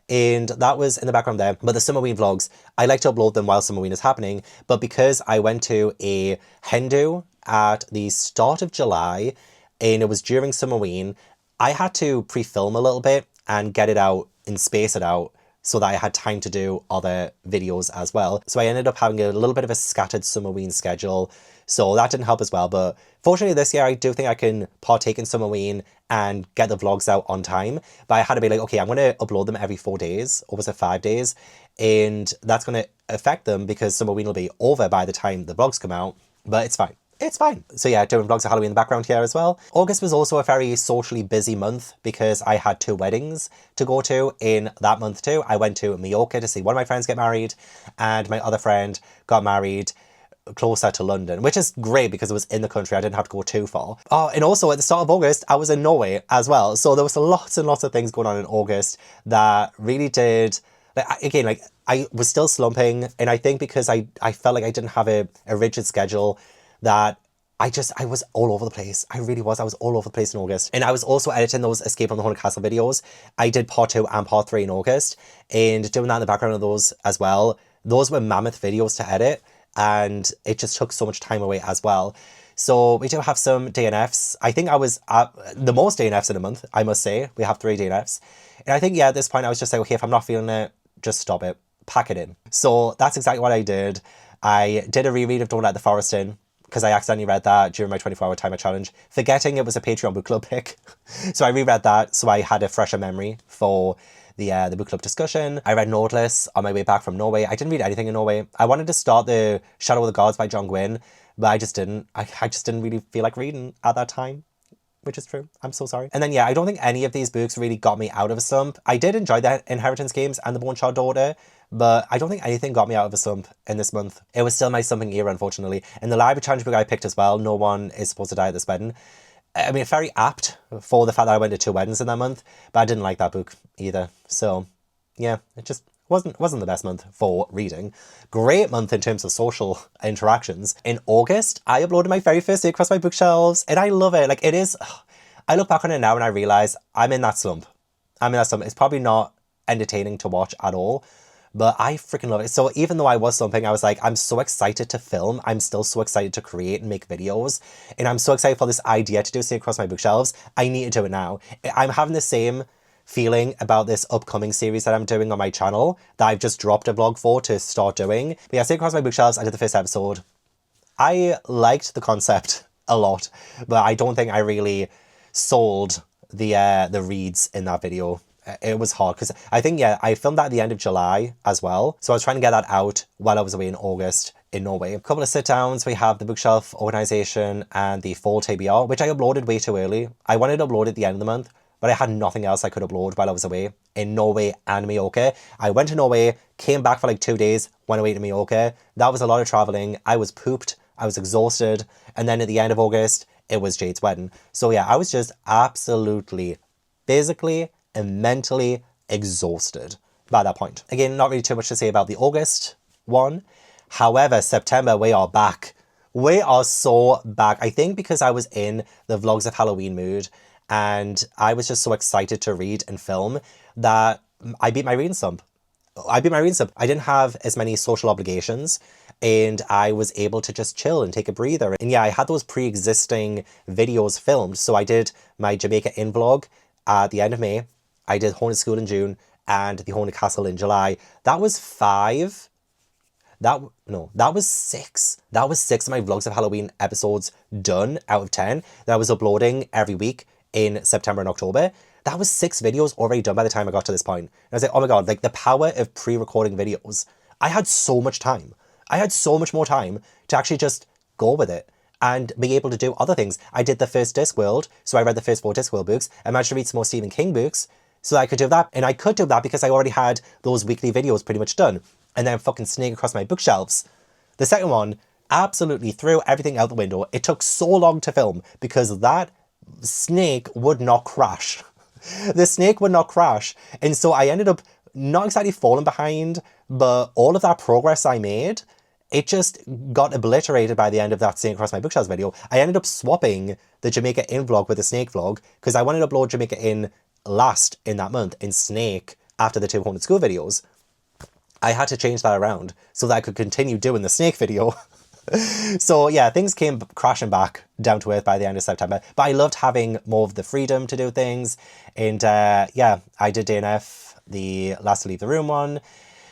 And that was in the background there. But the Summerween vlogs, I like to upload them while Summerween is happening. But because I went to a hen do at the start of July, and it was during Summerween, I had to pre-film a little bit and get it out and space it out so that I had time to do other videos as well. So I ended up having a little bit of a scattered Summerween schedule. So that didn't help as well. But fortunately this year, I do think I can partake in Summerween and get the vlogs out on time. But I had to be like, okay, I'm going to upload them every 4 days, or was it 5 days? And that's going to affect them because Summerween will be over by the time the vlogs come out, but it's fine. It's fine. So yeah, doing vlogs of Halloween in the background here as well. August was also a very socially busy month because I had 2 weddings to go to in that month too. I went to Mallorca to see one of my friends get married, and my other friend got married closer to London, which is great because it was in the country. I didn't have to go too far. Oh, and also at the start of August, I was in Norway as well. So there was lots and lots of things going on in August that really did... Like, I was still slumping, and I think because I felt like I didn't have a rigid schedule, that I was all over the place. I really was. I was all over the place in August. And I was also editing those Escape from the Haunted Castle videos. I did part 2 and part 3 in August, and doing that in the background of those as well. Those were mammoth videos to edit, and it just took so much time away as well. So we do have some DNFs. I think I was at the most DNFs in a month, I must say. We have 3 DNFs. And I think, yeah, at this point I was just like, okay, if I'm not feeling it, just stop it. Pack it in. So that's exactly what I did. I did a reread of Don't Let the Forest In, because I accidentally read that during my 24-hour timer challenge, forgetting it was a Patreon book club pick. So I reread that, so I had a fresher memory for the book club discussion. I read Nautilus on my way back from Norway. I didn't read anything in Norway. I wanted to start the Shadow of the Gods by John Gwynne, but I just didn't. I just didn't really feel like reading at that time, which is true. I'm so sorry. And then, yeah, I don't think any of these books really got me out of a slump. I did enjoy the Inheritance Games and The Bone Shard Daughter, but I don't think anything got me out of a slump in this month. It was still my slumping era, unfortunately. And the library challenge book I picked as well, No One Is Supposed to Die at This Wedding. I mean, very apt for the fact that I went to 2 weddings in that month, but I didn't like that book either. So, yeah, it just wasn't the best month for reading. Great month in terms of social interactions. In August, I uploaded my very first day across my bookshelves, and I love it. Like, it is... I look back on it now and I realise I'm in that slump. It's probably not entertaining to watch at all, but I freaking love it. So even though I was slumping, I was like, I'm so excited to film. I'm still so excited to create and make videos. And I'm so excited for this idea to do Stay Across My Bookshelves. I need to do it now. I'm having the same feeling about this upcoming series that I'm doing on my channel that I've just dropped a vlog for to start doing. But yeah, Stay Across My Bookshelves, I did the first episode. I liked the concept a lot, but I don't think I really sold the reads in that video. It was hard because I think, yeah, I filmed that at the end of July as well. So I was trying to get that out while I was away in August in Norway. A couple of sit downs. We have the bookshelf organization and the fall TBR, which I uploaded way too early. I wanted to upload at the end of the month, but I had nothing else I could upload while I was away in Norway and Mallorca. I went to Norway, came back for like 2 days, went away to Mallorca. That was a lot of traveling. I was pooped. I was exhausted. And then at the end of August, it was Jade's wedding. So yeah, I was just absolutely physically and mentally exhausted by that point. Again, not really too much to say about the August one. However, September, we are back. We are so back. I think because I was in the Vlogs of Halloween mood and I was just so excited to read and film that I beat my reading slump. I didn't have as many social obligations and I was able to just chill and take a breather. And yeah, I had those pre-existing videos filmed. So I did my Jamaica Inn vlog at the end of May. I did Haunted School in June and the Haunted Castle in July. That was 5. That was 6. That was 6 of my Vlogs of Halloween episodes done out of 10 that I was uploading every week in September and October. That was 6 videos already done by the time I got to this point. And I was like, oh my God, like the power of pre-recording videos. I had so much time. I had so much more time to actually just go with it and be able to do other things. I did the first Discworld, so I read the first 4 Discworld books. I managed to read some more Stephen King books, so I could do that. And I could do that because I already had those weekly videos pretty much done. And then fucking snake across my bookshelves. The second one absolutely threw everything out the window. It took so long to film because that snake would not crash. The snake would not crash. And so I ended up not exactly falling behind, but all of that progress I made, it just got obliterated by the end of that Snake Across My Bookshelves video. I ended up swapping the Jamaica Inn vlog with the Snake vlog because I wanted to upload Jamaica Inn last in that month and Snake after the 2 Haunted School videos. I had to change that around so that I could continue doing the Snake video. So yeah, things came crashing back down to earth by the end of September, but I loved having more of the freedom to do things. And yeah, I did DNF, the Last to Leave the Room one,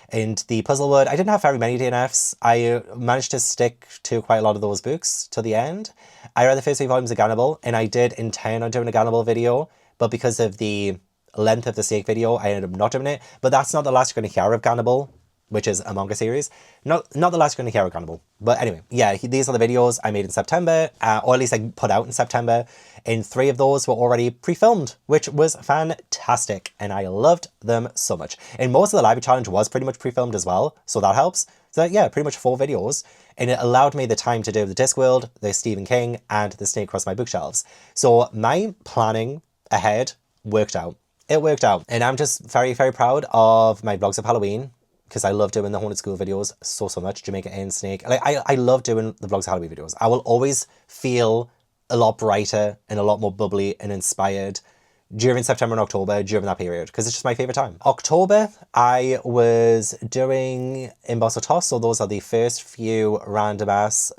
and the Puzzlewood. I didn't have very many DNFs. I managed to stick to quite a lot of those books to the end. I read the first 3 volumes of Gannibal, and I did intend on doing a Gannibal video, but because of the length of the Snake video, I ended up not doing it. But that's not the last you're going to hear of Gannibal, which is a manga series. Not the last you're going to hear of Gannibal. But anyway, yeah, these are the videos I made in September, or at least I put out in September. And 3 of those were already pre-filmed, which was fantastic. And I loved them so much. And most of the library challenge was pretty much pre-filmed as well, so that helps. So yeah, pretty much 4 videos. And it allowed me the time to do the Discworld, the Stephen King, and the Snake Across My Bookshelves. So my planning ahead worked out. It worked out. And I'm just very, very proud of my Vlogs of Halloween because I love doing the Haunted School videos so much. Jamaica Inn, Snake. Like, I love doing the Vlogs of Halloween videos. I will always feel a lot brighter and a lot more bubbly and inspired during September and October, during that period, because it's just my favourite time. October, I was doing Emboss or Toss, so those are the first few random ass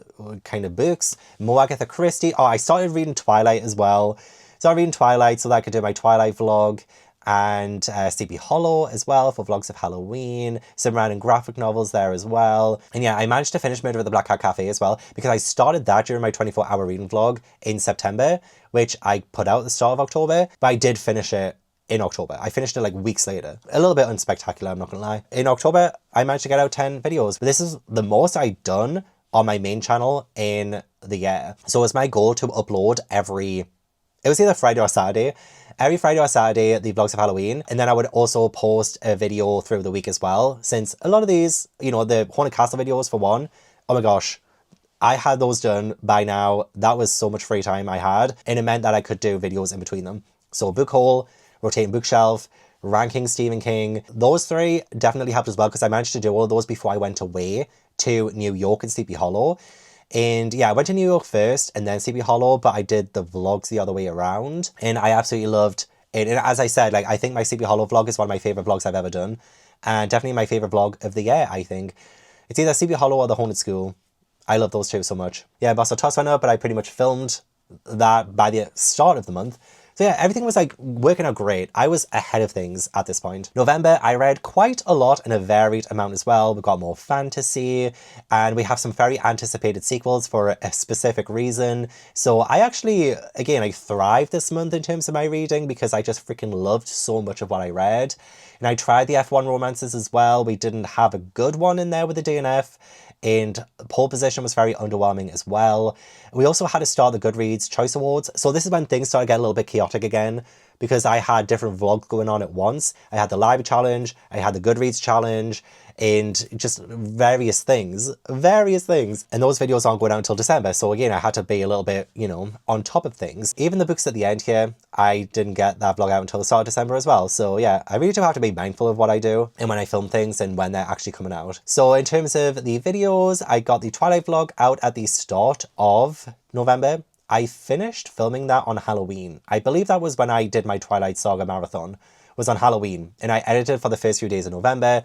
kind of books. More Agatha Christie. Oh, I started reading Twilight as well. Started reading Twilight so that I could do my Twilight vlog, and Sleepy Hollow as well for Vlogs of Halloween, some random graphic novels there as well. And yeah, I managed to finish Murder at the Black Cat Cafe as well because I started that during my 24-hour reading vlog in September, which I put out at the start of October, but I did finish it in October. I finished it like weeks later. A little bit unspectacular, I'm not gonna lie. In October, I managed to get out 10 videos, but this is the most I've done on my main channel in the year. So it's my goal to upload it was either Friday or Saturday. Every Friday or Saturday, the Vlogs of Halloween. And then I would also post a video through the week as well. Since a lot of these, you know, the Haunted Castle videos for one, oh my gosh, I had those done by now. That was so much free time I had. And it meant that I could do videos in between them. So book haul, rotating bookshelf, ranking Stephen King. Those 3 definitely helped as well because I managed to do all of those before I went away to New York and Sleepy Hollow. And yeah, I went to New York first and then Sleepy Hollow, but I did the vlogs the other way around. And I absolutely loved it. And as I said, like, I think my Sleepy Hollow vlog is one of my favourite vlogs I've ever done. And definitely my favourite vlog of the year, I think. It's either Sleepy Hollow or the Haunted School. I love those 2 so much. Yeah, Buster Toss went up, but I pretty much filmed that by the start of the month. So yeah, everything was like working out great. I was ahead of things at this point. November, I read quite a lot and a varied amount as well. We got more fantasy and we have some very anticipated sequels for a specific reason. So I actually, again, I thrived this month in terms of my reading because I just freaking loved so much of what I read. And I tried the F1 romances as well. We didn't have a good one in there with the DNF. And pole position was very underwhelming as well. We also had to start the Goodreads Choice Awards. So this is when things started to get a little bit chaotic again because I had different vlogs going on at once. I had the library challenge, I had the Goodreads challenge, and just various things. And those videos aren't going out until December. So again, I had to be a little bit, you know, on top of things. Even the books at the end here, I didn't get that vlog out until the start of December as well. So yeah, I really do have to be mindful of what I do and when I film things and when they're actually coming out. So in terms of the videos, I got the Twilight vlog out at the start of November. I finished filming that on Halloween. I believe that was when I did my Twilight Saga marathon, was on Halloween. And I edited for the first few days of November.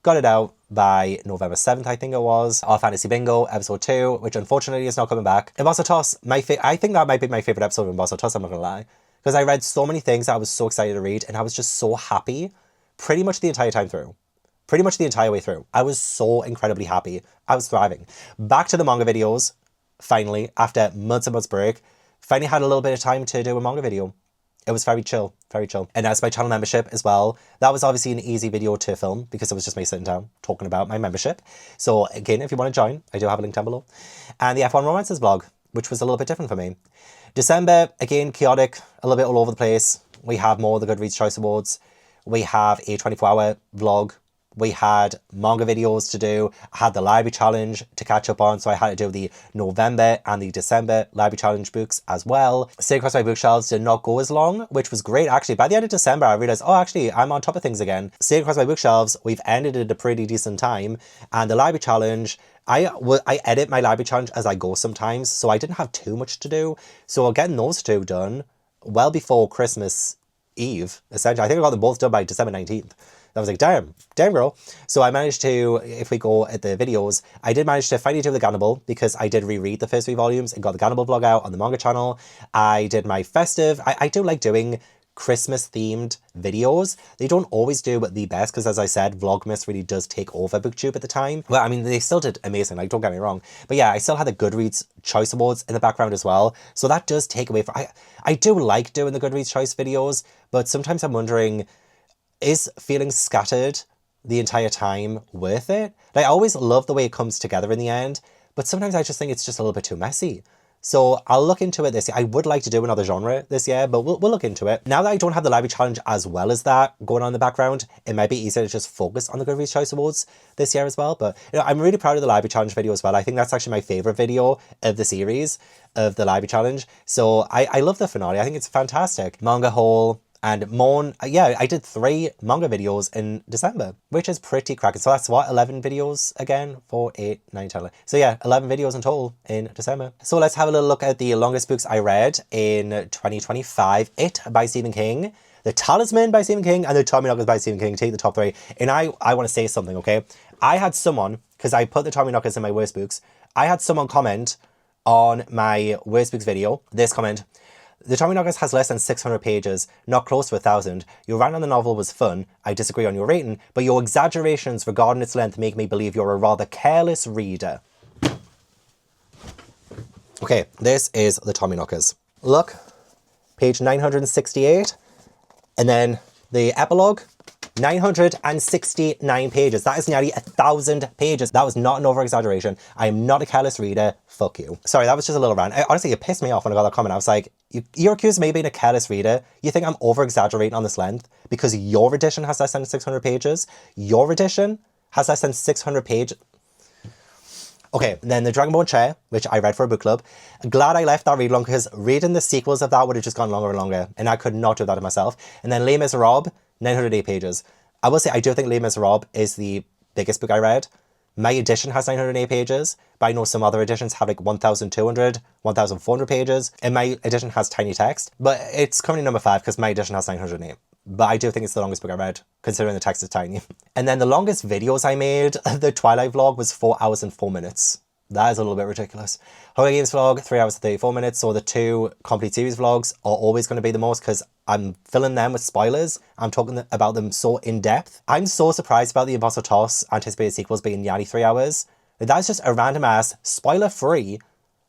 Got it out by November 7th, I think it was. Our Fantasy Bingo, episode 2, which unfortunately is not coming back. Imposter Toss, I think that might be my favourite episode of Imposter Toss, I'm not gonna lie. Because I read so many things that I was so excited to read, and I was just so happy pretty much the entire time through. Pretty much the entire way through. I was so incredibly happy. I was thriving. Back to the manga videos, finally, after months and months break. Finally had a little bit of time to do a manga video. It was very chill, very chill. And as my channel membership as well, that was obviously an easy video to film because it was just me sitting down talking about my membership. So again, if you want to join, I do have a link down below. And the F1 Romances vlog, which was a little bit different for me. December, again, chaotic, a little bit all over the place. We have more of the Goodreads Choice Awards. We have a 24-hour vlog. We had manga videos to do. I had the library challenge to catch up on, so I had to do the November and the December library challenge books as well. Stay Across My Bookshelves did not go as long, which was great actually. By the end of December, I realized, oh, actually, I'm on top of things again. Stay Across My Bookshelves, we've ended at a pretty decent time. And the library challenge, I edit my library challenge as I go sometimes, so I didn't have too much to do. So getting those two done well before Christmas Eve, essentially. I think I got them both done by December 19th. I was like, damn girl. So I managed to, if we go at the videos, I did manage to finally do the Gannibal because I did reread the first 3 volumes and got the Gannibal vlog out on the manga channel. I did my festive. I do like doing Christmas themed videos. They don't always do the best because, as I said, Vlogmas really does take over BookTube at the time. Well, I mean, they still did amazing, like, don't get me wrong. But yeah, I still had the Goodreads Choice Awards in the background as well. So that does take away from... I do like doing the Goodreads Choice videos, but sometimes I'm wondering, is feeling scattered the entire time worth it? Like, I always love the way it comes together in the end, but sometimes I just think it's just a little bit too messy. So I'll look into it this year. I would like to do another genre this year, but we'll look into it. Now that I don't have the library challenge as well as that going on in the background, it might be easier to just focus on the Goodreads Choice Awards this year as well. But you know, I'm really proud of the library challenge video as well. I think that's actually my favorite video of the series of the library challenge. So I love the finale. I think it's fantastic. Manga haul. And Morn, yeah, I did 3 manga videos in December, which is pretty cracking. So that's what, 11 videos again? 4, 8, 9, 10, 11. So yeah, 11 videos in total in December. So let's have a little look at the longest books I read in 2025. It by Stephen King, The Talisman by Stephen King, and The Tommyknockers by Stephen King take the top 3. And I want to say something, okay? I had someone, because I put The Tommyknockers in my worst books, I had someone comment on my worst books video, this comment: The Tommyknockers has less than 600 pages, not close to 1,000. Your rant on the novel was fun. I disagree on your rating, but your exaggerations regarding its length make me believe you're a rather careless reader. Okay, this is The Tommyknockers. Look, page 968, and then the epilogue, 969 pages. That is nearly 1,000 pages. That was not an over-exaggeration. I am not a careless reader. Fuck you. Sorry, that was just a little rant. Honestly, it pissed me off when I got that comment. I was like, you're accusing me of being a careless reader? You think I'm over-exaggerating on this length? Because your edition has less than 600 pages? Your edition has less than 600 pages? Okay, then the Dragonborn Chair, which I read for a book club. Glad I left that read long because reading the sequels of that would have just gone longer and longer, and I could not do that to myself. And then Les Miserables, 908 pages. I will say I do think Les Miserables is the biggest book I read. My edition has 908 pages, but I know some other editions have like 1,200, 1,400 pages, and my edition has tiny text. But it's currently number 5 because my edition has 908. But I do think it's the longest book I read, considering the text is tiny. And then the longest videos I made, the Twilight vlog, was 4 hours and 4 minutes. That is a little bit ridiculous. Horror Games vlog, 3 hours and 34 minutes. So the 2 complete series vlogs are always going to be the most because I'm filling them with spoilers. I'm talking about them so in depth. I'm so surprised about the Imposter Toss anticipated sequels being nearly 3 hours. That's just a random ass spoiler-free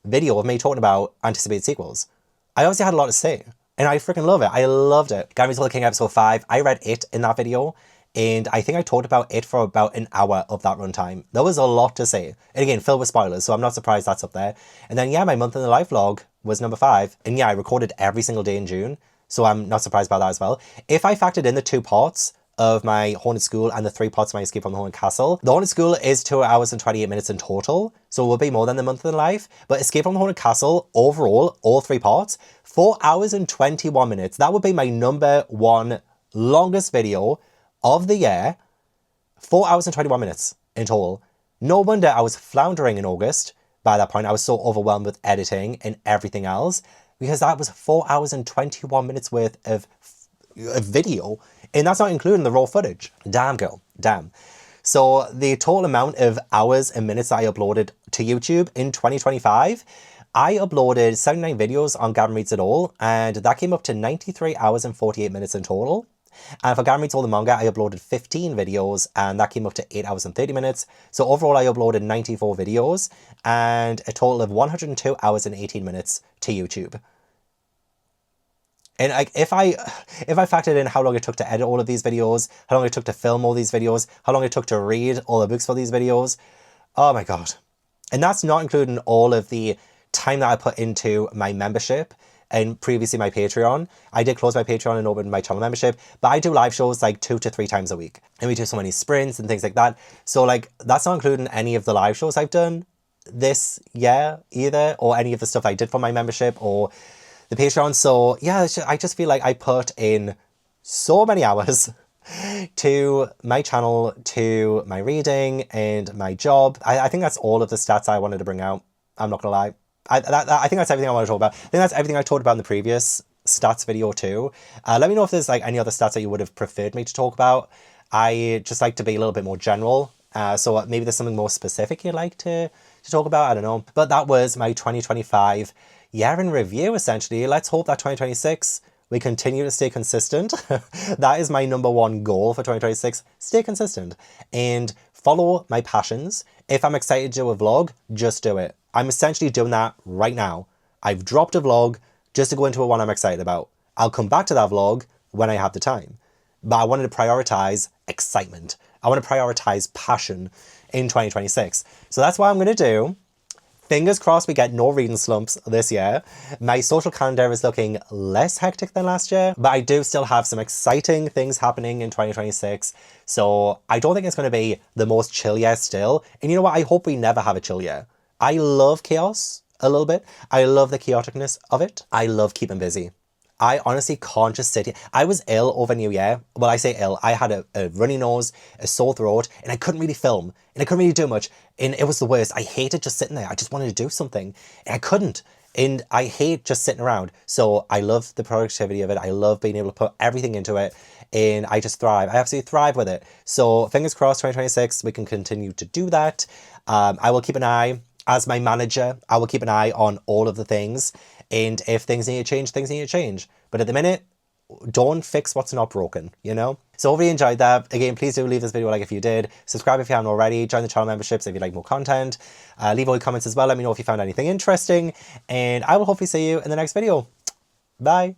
video of me talking about anticipated sequels. I obviously had a lot to say. And I freaking love it. I loved it. Gavin's King episode 5. I read it in that video. And I think I talked about it for about an hour of that runtime. There was a lot to say. And again, filled with spoilers, so I'm not surprised that's up there. And then, yeah, my month in the life vlog was number 5. And yeah, I recorded every single day in June. So I'm not surprised by that as well. If I factored in the 2 parts of my Haunted School and the 3 parts of my Escape from the Haunted Castle, the Haunted School is 2 hours and 28 minutes in total, so it will be more than the month in life. But Escape from the Haunted Castle, overall, all 3 parts, 4 hours and 21 minutes. That would be my #1 longest video of the year. 4 hours and 21 minutes in total. No wonder I was floundering in August. By that point, I was so overwhelmed with editing and everything else, because that was 4 hours and 21 minutes worth of video, and that's not including the raw footage. Damn, girl, damn. So the total amount of hours and minutes that I uploaded to YouTube in 2025, I uploaded 79 videos on Gavin Reads It All, and that came up to 93 hours and 48 minutes in total. And for Gavin Reads All the Manga, I uploaded 15 videos, and that came up to 8 hours and 30 minutes. So overall, I uploaded 94 videos, and a total of 102 hours and 18 minutes to YouTube. And like, if I factored in how long it took to edit all of these videos, how long it took to film all these videos, how long it took to read all the books for these videos, oh my God. And that's not including all of the time that I put into my membership and previously my Patreon. I did close my Patreon and open my channel membership, but I do live shows like 2 to 3 times a week. And we do so many sprints and things like that. So like, that's not including any of the live shows I've done this year either, or any of the stuff I did for my membership or the Patreon. So yeah, I just feel like I put in so many hours to my channel, to my reading and my job. I think that's all of the stats I wanted to bring out. I'm not gonna lie. I think that's everything I want to talk about. I think that's everything I talked about in the previous stats video too. Let me know if there's like any other stats that you would have preferred me to talk about. I just like to be a little bit more general. So maybe there's something more specific you'd like to talk about. I don't know. But that was my 2025 year in review, essentially. Let's hope that 2026 we continue to stay consistent. That is my #1 goal for 2026. Stay consistent and follow my passions. If I'm excited to do a vlog, just do it. I'm essentially doing that right now. I've dropped a vlog just to go into one I'm excited about. I'll come back to that vlog when I have the time. But I wanted to prioritize excitement. I want to prioritize passion in 2026. So that's what I'm going to do. Fingers crossed we get no reading slumps this year. My social calendar is looking less hectic than last year, but I do still have some exciting things happening in 2026. So I don't think it's going to be the most chill year still. And you know what? I hope we never have a chill year. I love chaos a little bit. I love the chaoticness of it. I love keeping busy. I honestly can't just sit here. I was ill over New Year. Well, I say ill. I had a runny nose, a sore throat, and I couldn't really film. And I couldn't really do much. And it was the worst. I hated just sitting there. I just wanted to do something. And I couldn't. And I hate just sitting around. So I love the productivity of it. I love being able to put everything into it. And I just thrive. I absolutely thrive with it. So fingers crossed, 2026, we can continue to do that. I will keep an eye. As my manager, I will keep an eye on all of the things. And if things need to change, things need to change. But at the minute, don't fix what's not broken, you know? So hopefully you enjoyed that. Again, please do leave this video a like if you did. Subscribe if you haven't already. Join the channel memberships if you'd like more content. Leave all your comments as well. Let me know if you found anything interesting. And I will hopefully see you in the next video. Bye.